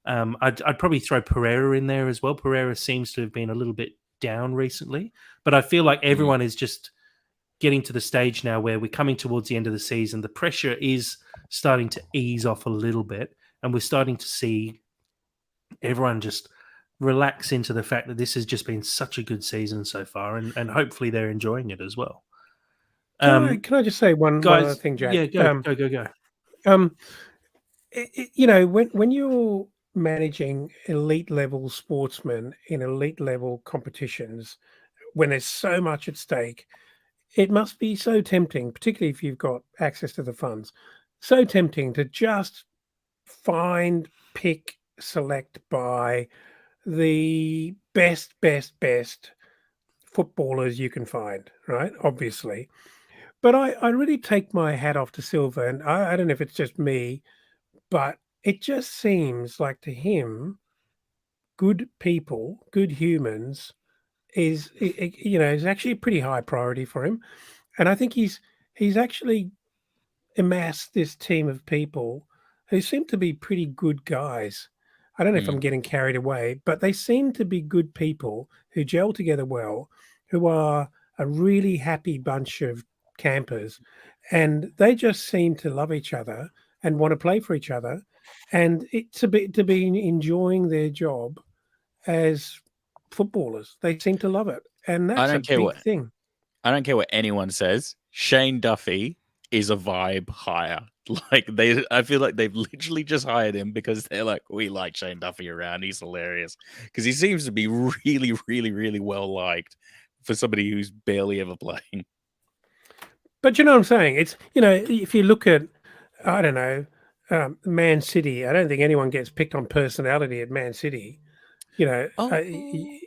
I'd probably throw Pereira in there as well. Pereira seems to have been a little bit down recently, but I feel like everyone is just getting to the stage now where we're coming towards the end of the season. The pressure is starting to ease off a little bit, and we're starting to see everyone just relax into the fact that this has just been such a good season so far, and hopefully they're enjoying it as well. Can I just say one other thing, Jack? Yeah, go. You know, when you're managing elite level sportsmen in elite level competitions, when there's so much at stake, it must be so tempting, particularly if you've got access to the funds, so tempting to just find, pick, select, buy the best footballers you can find, right? Obviously. But I really take my hat off to Silver, and I don't know if it's just me, but it just seems like to him, good people, good humans is actually a pretty high priority for him. And I think he's actually amassed this team of people who seem to be pretty good guys. I don't know if I'm Mm. getting carried away, but they seem to be good people who gel together well, who are a really happy bunch of campers. And they just seem to love each other and want to play for each other. And to be enjoying their job as footballers. They seem to love it. And I that's a don't care big what thing. I don't care what anyone says. Shane Duffy is a vibe hire. Like I feel like they've literally just hired him because they're like, we like Shane Duffy around. He's hilarious because he seems to be really, really, really well liked for somebody who's barely ever playing. But you know what I'm saying? It's, if you look at, I don't know, Man City, I don't think anyone gets picked on personality at Man City. You know, Oh, you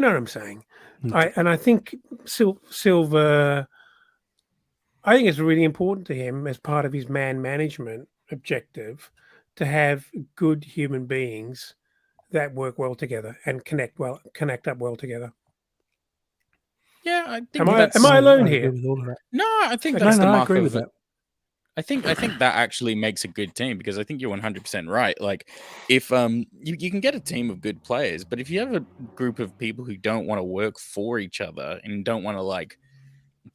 know what I'm saying? Mm. I think Silver, I think it's really important to him as part of his man management objective to have good human beings that work well together and connect up well together. yeah. I think Am I that's alone I agree here? with all of that. no. I think Okay. that's the No, I mark agree of with that. I think that actually makes a good team because I think you're 100% right. Like if you can get a team of good players, but if you have a group of people who don't want to work for each other and don't want to like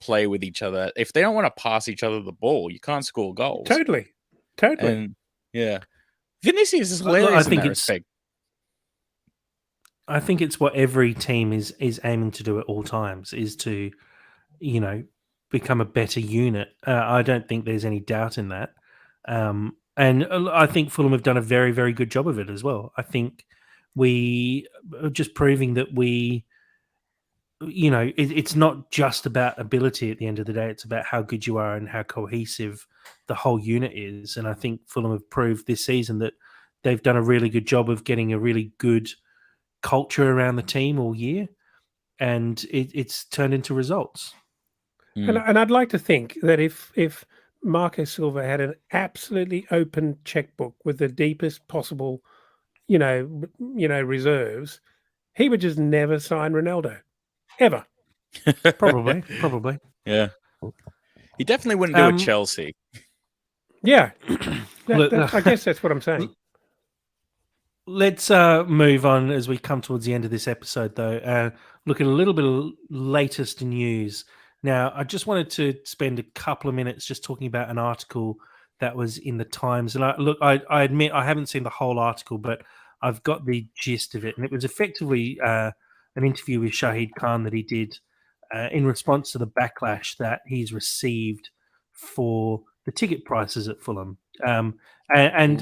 play with each other, if they don't want to pass each other the ball, you can't score goals. Totally. And yeah, Vinicius is Look, I hilarious in think that it's respect. I think it's what every team is aiming to do at all times, is to, you know, become a better unit. I don't think there's any doubt in that. And I think Fulham have done a very, very good job of it as well. I think we are just proving that it's not just about ability at the end of the day. It's about how good you are and how cohesive the whole unit is. And I think Fulham have proved this season that they've done a really good job of getting a really good culture around the team all year, and it's turned into results. And I'd like to think that if Marco Silva had an absolutely open checkbook with the deepest possible, reserves, he would just never sign Ronaldo, ever. Probably. Yeah, he definitely wouldn't do a Um, Chelsea. Yeah, Look, I guess that's what I'm saying. let's move on as we come towards the end of this episode, though. Look at a little bit of latest news. Now, I just wanted to spend a couple of minutes just talking about an article that was in the Times. And I admit I haven't seen the whole article, but I've got the gist of it. And it was effectively an interview with Shahid Khan that he did in response to the backlash that he's received for the ticket prices at Fulham. And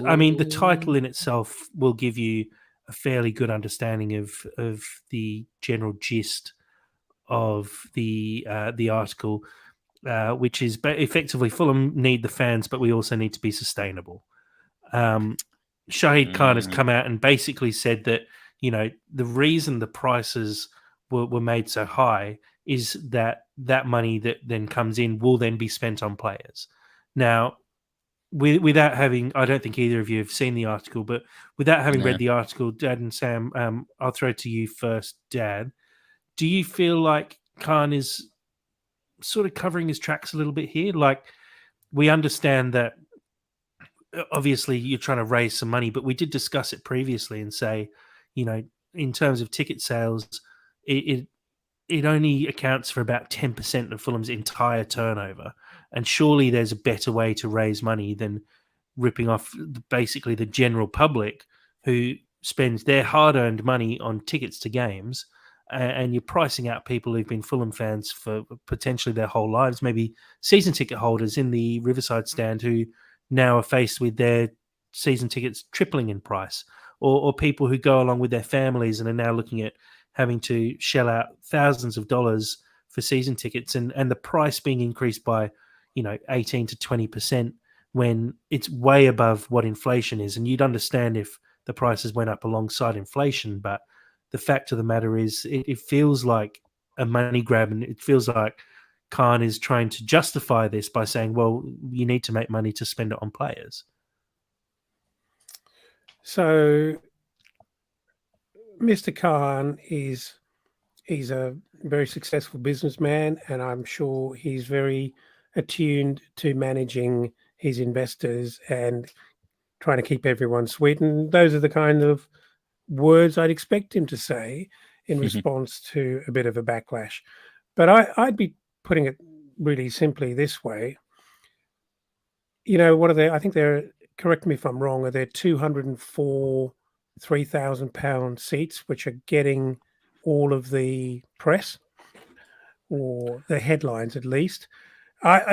I mean, the title in itself will give you a fairly good understanding of the general gist of the article, which is effectively Fulham need the fans, but we also need to be sustainable. Shahid Khan has come out and basically said that the reason the prices were made so high is that money that then comes in will then be spent on players. Now, without having, I don't think either of you have seen the article, but without having read the article, Dad and Sam, I'll throw it to you first, Dad. Do you feel like Khan is sort of covering his tracks a little bit here? Like, we understand that obviously you're trying to raise some money, but we did discuss it previously and say, in terms of ticket sales, it only accounts for about 10% of Fulham's entire turnover. And surely there's a better way to raise money than ripping off basically the general public who spends their hard-earned money on tickets to games, and you're pricing out people who've been Fulham fans for potentially their whole lives, maybe season ticket holders in the Riverside stand who now are faced with their season tickets tripling in price, or people who go along with their families and are now looking at having to shell out thousands of dollars for season tickets, and the price being increased by 18 to 20% when it's way above what inflation is. And you'd understand if the prices went up alongside inflation, but the fact of the matter is it feels like a money grab, and it feels like Khan is trying to justify this by saying, well, you need to make money to spend it on players. So Mr. Khan he's a very successful businessman, and I'm sure he's very attuned to managing his investors and trying to keep everyone sweet. And those are the kind of words I'd expect him to say in response to a bit of a backlash. But I'd be putting it really simply this way. You know, what are they? I think they're, correct me if I'm wrong, are there 204 £3,000 seats which are getting all of the press or the headlines at least?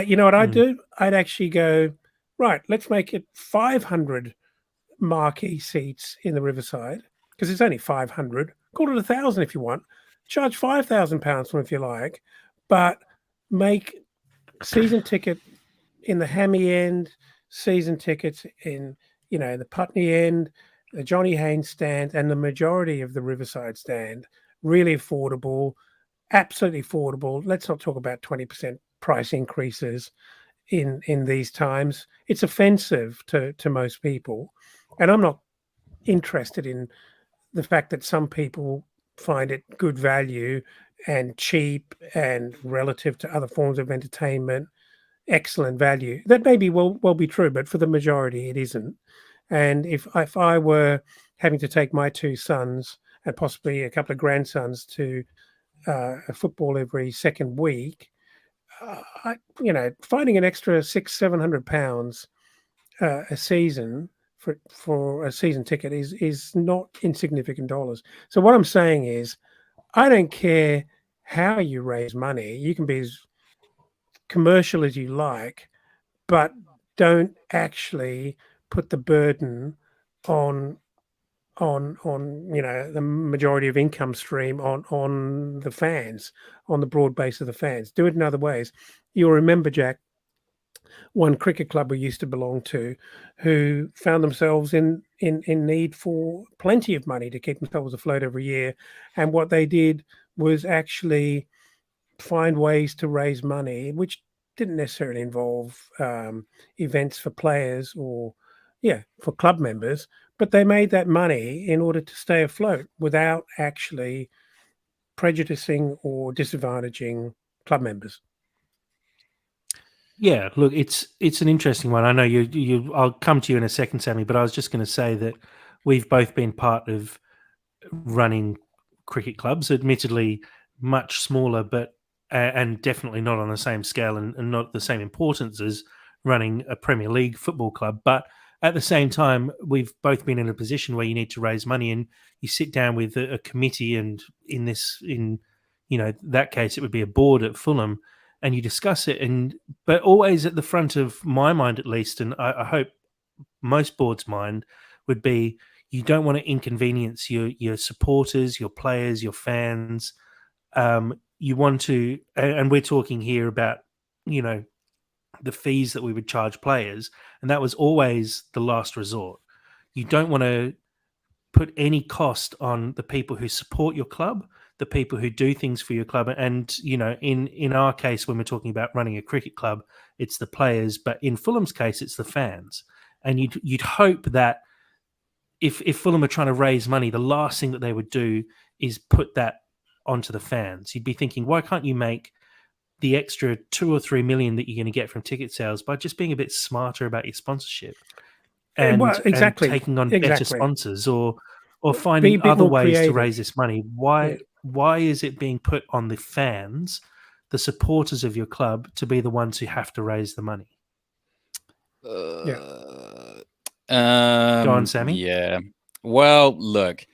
You know what I'd do? I'd actually go, right, let's make it 500 marquee seats in the Riverside, because it's only 500. Call it 1,000 if you want. Charge £5,000 for them if you like, but make season ticket in the Hammy end, season tickets in, you know, the Putney end, the Johnny Haynes stand, and the majority of the Riverside stand really affordable, absolutely affordable. Let's not talk about 20% price increases in these times. It's offensive to most people, and I'm not interested in the fact that some people find it good value and cheap and relative to other forms of entertainment excellent value. That may be well be true, but for the majority it isn't. And if I were having to take my two sons and possibly a couple of grandsons to a football every second week, finding an extra £600-700 a season for a season ticket is not insignificant dollars. So what I'm saying is, I don't care how you raise money. You can be as commercial as you like, but don't actually put the burden on the majority of income stream on the fans, on the broad base of the fans. Do it in other ways. You'll remember, Jack, one cricket club we used to belong to, who found themselves in need for plenty of money to keep themselves afloat every year, and what they did was actually find ways to raise money, which didn't necessarily involve events for players or for club members, but they made that money in order to stay afloat without actually prejudicing or disadvantaging club members. Yeah, look, it's an interesting one. I know you. I'll come to you in a second, Sammy, but I was just going to say that we've both been part of running cricket clubs, admittedly much smaller, but and definitely not on the same scale and not the same importance as running a Premier League football club. But at the same time, we've both been in a position where you need to raise money, and you sit down with a committee, and in that case, it would be a board at Fulham, and you discuss it. But always at the front of my mind, at least, and I hope most boards' mind, would be, you don't want to inconvenience your supporters, your players, your fans. You want to, and we're talking here about, the fees that we would charge players, and that was always the last resort. You don't want to put any cost on the people who support your club, the people who do things for your club, and in our case, when we're talking about running a cricket club, it's the players, but in Fulham's case, it's the fans. And you'd hope that if Fulham are trying to raise money, the last thing that they would do is put that onto the fans. You'd be thinking, why can't you make the extra 2 or 3 million that you're going to get from ticket sales by just being a bit smarter about your sponsorship and taking on better sponsors or finding other ways to raise this money? Why is it being put on the fans, the supporters of your club, to be the ones who have to raise the money? Go on, Sammy. Yeah. Well, look,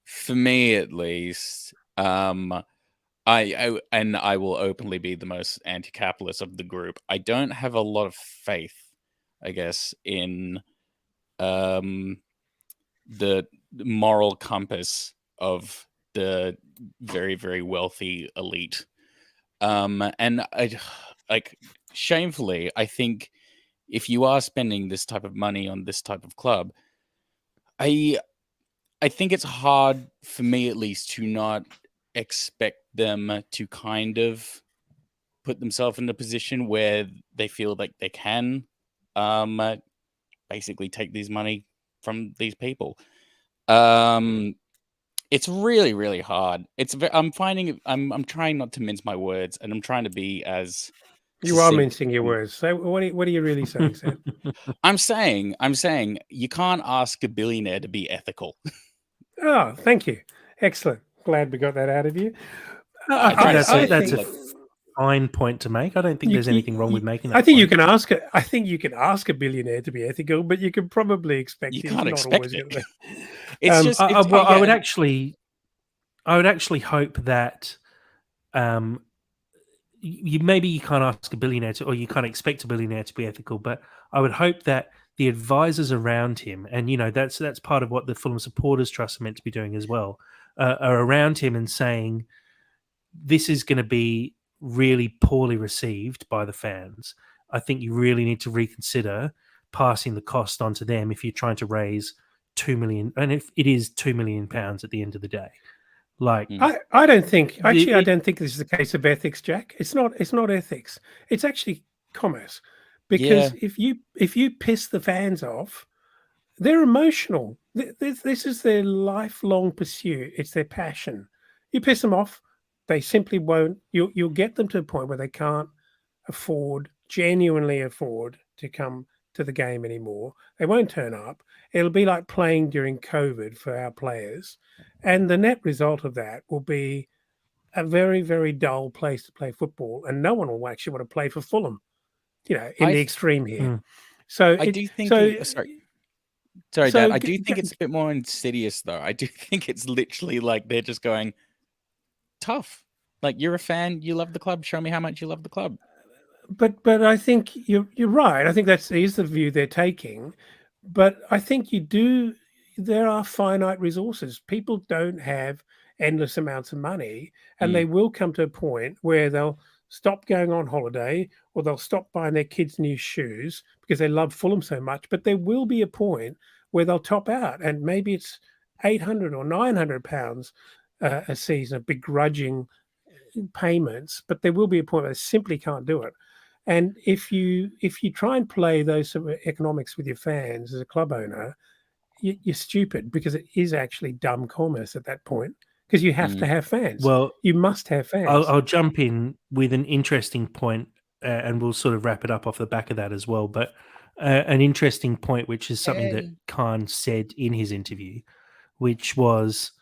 for me at least, I will openly be the most anti-capitalist of the group. I don't have a lot of faith, I guess, in the moral compass of the very, very wealthy elite. And shamefully, I think if you are spending this type of money on this type of club, I think it's hard, for me at least, to not expect them to kind of put themselves in a position where they feel like they can basically take this money from these people. It's really, really hard. I'm trying not to mince my words, and I'm trying to be as You are succinct. mincing your words. So what are you really saying, Sam? I'm saying you can't ask a billionaire to be ethical. Oh, thank you. Excellent. Glad we got that out of you. I try to say that's it, a like, fine point to make. I don't think there's anything wrong with making that. I think you point. can ask. I think you can ask a billionaire to be ethical, but you can probably expect you he's can't not expect always it. going to. It's just. Well, I would yeah. actually hope that you can't ask a billionaire to, or you can't expect a billionaire to be ethical, but I would hope that the advisors around him, and that's part of what the Fulham Supporters Trust are meant to be doing as well, are around him and saying this is going to be really poorly received by the fans. I think you really need to reconsider passing the cost on to them if you're trying to raise 2 million, and if it is £2 million at the end of the day. Like, I don't think I don't think this is a case of ethics, Jack. It's not ethics. It's actually commerce. Because if you piss the fans off, they're emotional. This is their lifelong pursuit. It's their passion. You piss them off, they simply won't. You'll get them to a point where they can't genuinely afford to come to the game anymore. They won't turn up. It'll be like playing during COVID for our players. And the net result of that will be a very, very dull place to play football. And no one will actually want to play for Fulham, in the extreme here. So I do think. Sorry, so Dad. I do think it's a bit more insidious, though. I do think it's literally like they're just going, tough. Like, you're a fan, you love the club. Show me how much you love the club. But I think you're right. I think is the view they're taking. But I think there are finite resources. People don't have endless amounts of money, and they will come to a point where they'll stop going on holiday, or they'll stop buying their kids new shoes because they love Fulham so much. But there will be a point where they'll top out, and maybe it's £800 or £900 a season of begrudging payments. But there will be a point where they simply can't do it. And if you try and play those sort of economics with your fans as a club owner, you're stupid, because it is actually dumb commerce at that point, because you have to have fans. Well, you must have fans. I'll jump in with an interesting point, and we'll sort of wrap it up off the back of that as well. But an interesting point, which is something that Khan said in his interview, which was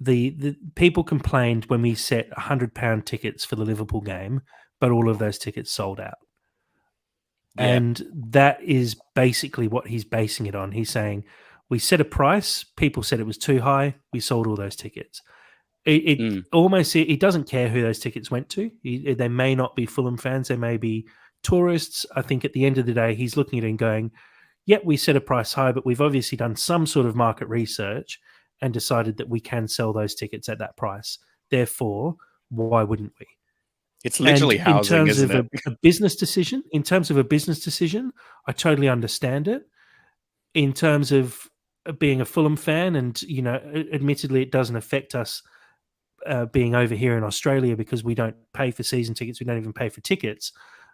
the people complained when we set £100 tickets for the Liverpool game, but all of those tickets sold out. Yeah. And that is basically what he's basing it on. He's saying, we set a price, people said it was too high, we sold all those tickets. It doesn't care who those tickets went to. They may not be Fulham fans, they may be tourists. I think at the end of the day, he's looking at it and going, yep, we set a price high, but we've obviously done some sort of market research and decided that we can sell those tickets at that price. Therefore, why wouldn't we? It's literally housing, in terms isn't of it? a business decision, I totally understand it. In terms of being a Fulham fan, and admittedly, it doesn't affect us being over here in Australia because we don't pay for season tickets, we don't even pay for tickets.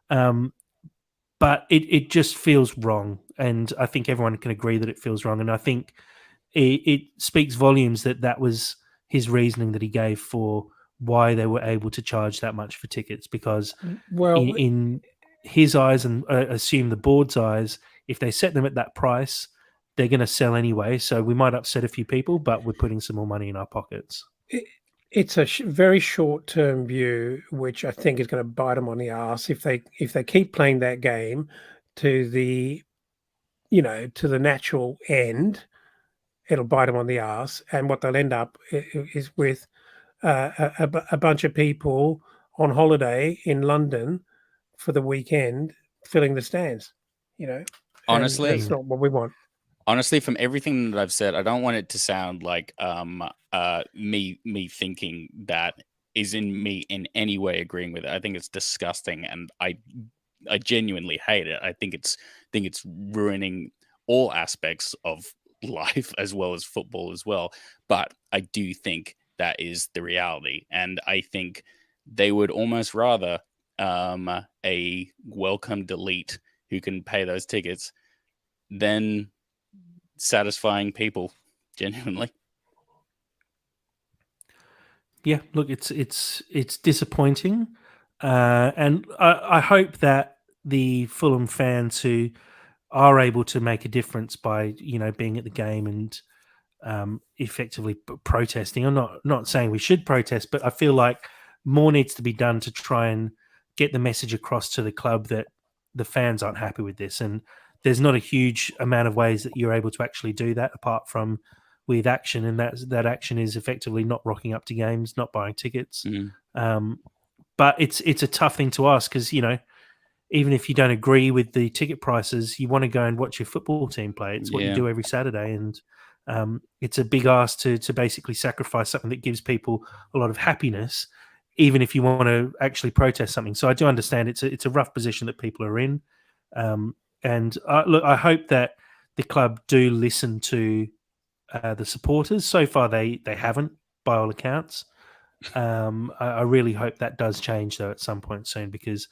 But it just feels wrong, and I think everyone can agree that it feels wrong. And I think it speaks volumes that was his reasoning that he gave for why they were able to charge that much for tickets, because in his eyes, and assume the board's eyes, if they set them at that price, they're going to sell anyway. So we might upset a few people, but we're putting some more money in our pockets. It's a very short-term view, which I think is going to bite them on the arse if they keep playing that game to the natural end. It'll bite them on the arse, and what they'll end up is with a bunch of people on holiday in London for the weekend filling the stands. Honestly, that's not what we want. Honestly, from everything that I've said, I don't want it to sound like me thinking that is in me in any way agreeing with it. I think it's disgusting, and I genuinely hate it. I think it's ruining all aspects of life as well as football as well. But I do think that is the reality, and I think they would almost rather a welcomed elite who can pay those tickets than satisfying people genuinely. Yeah, look, it's disappointing, and I hope that the Fulham fans who are able to make a difference by being at the game and effectively protesting. I'm not saying we should protest, but I feel like more needs to be done to try and get the message across to the club that the fans aren't happy with this. And there's not a huge amount of ways that you're able to actually do that apart from with action, and that action is effectively not rocking up to games, not buying tickets. But it's a tough thing to ask because even if you don't agree with the ticket prices, you want to go and watch your football team play. It's what you do every Saturday, and it's a big ask to basically sacrifice something that gives people a lot of happiness, even if you want to actually protest something. So I do understand it's a rough position that people are in, and look, I hope that the club do listen to the supporters. So far, they haven't, by all accounts. I really hope that does change though at some point soon, because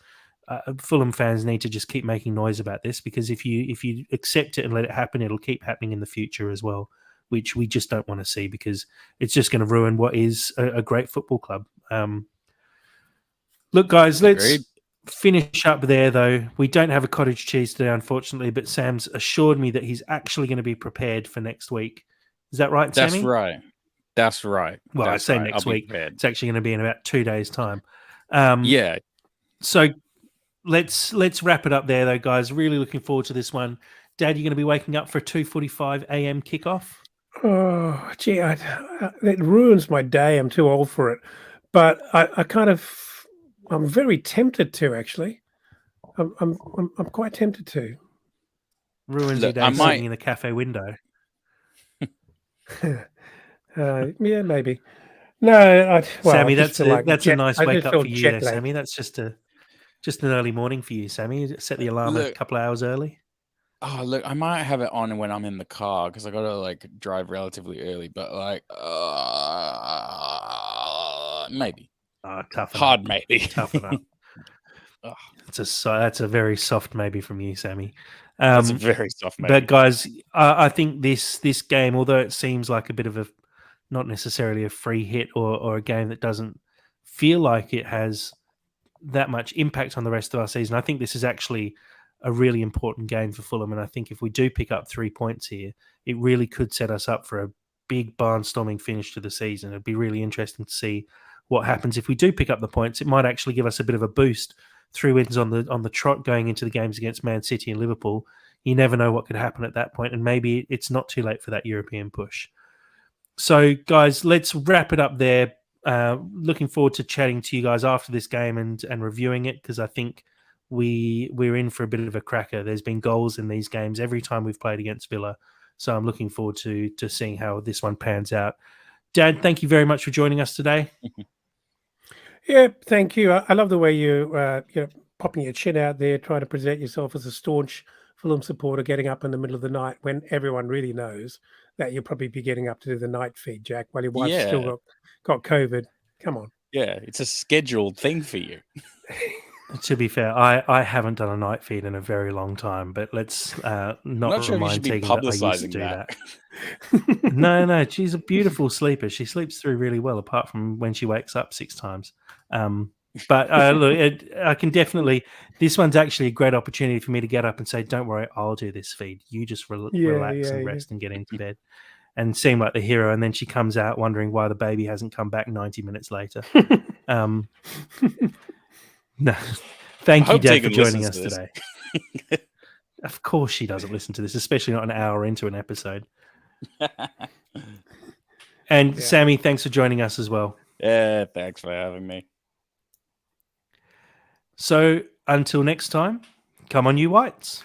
Fulham fans need to just keep making noise about this, because if you accept it and let it happen, it'll keep happening in the future as well, which we just don't want to see, because it's just going to ruin what is a great football club. Look, guys, let's finish up there, though. We don't have a cottage cheese today, unfortunately, but Sam's assured me that he's actually going to be prepared for next week. Is that right, Sammy? That's right. Well, That's I say right. next I'll be week. prepared. It's actually going to be in about 2 days' time. Yeah. So let's wrap it up there, though, guys. Really looking forward to this one. Dad, you're going to be waking up for a 2:45 a.m. kickoff? Oh, gee, it ruins my day. I'm too old for it. But I'm very tempted to, actually. I'm quite tempted to. Ruins your day sitting in a cafe window. Yeah, maybe. No, Sammy, that's a nice wake up for you there, lagged. Sammy. That's just an early morning for you, Sammy. Set the alarm a couple of hours early. Oh, look, I might have it on when I'm in the car because I got to drive relatively early, but maybe. Tough Hard enough. maybe. Tough enough. That's a very soft maybe from you, Sammy. That's a very soft maybe. But guys, I think this game, although it seems like a bit of a not necessarily a free hit or a game that doesn't feel like it has that much impact on the rest of our season, I think this is actually a really important game for Fulham. And I think if we do pick up 3 points here, it really could set us up for a big barnstorming finish to the season. It'd be really interesting to see what happens if we do pick up the points. It might actually give us a bit of a boost. 3 wins on the trot going into the games against Man City and Liverpool. You never know what could happen at that point, and maybe it's not too late for that European push. So, guys, let's wrap it up there. Looking forward to chatting to you guys after this game and reviewing it, because I think we're in for a bit of a cracker. There's been goals in these games every time we've played against Villa, so I'm looking forward to seeing how this one pans out. Dad, thank you very much for joining us today. Yeah, thank you. I love the way you're popping your chin out there, trying to present yourself as a staunch Fulham supporter, getting up in the middle of the night when everyone really knows that you'll probably be getting up to do the night feed, Jack, while your wife's still got COVID. Come on. Yeah, it's a scheduled thing for you. To be fair, I haven't done a night feed in a very long time, but let's not sure remind Tegan that I used to do that. No, she's a beautiful sleeper. She sleeps through really well, apart from when she wakes up 6 times. But look, I can definitely. This one's actually a great opportunity for me to get up and say, "Don't worry, I'll do this feed. You just relax and rest and get into bed." And seem like the hero, and then she comes out wondering why the baby hasn't come back 90 minutes later. No, thank you, Dad, for joining us today. Of course she doesn't listen to this, especially not an hour into an episode. And Sammy, thanks for joining us as well. Yeah, thanks for having me. So until next time, come on, you Whites.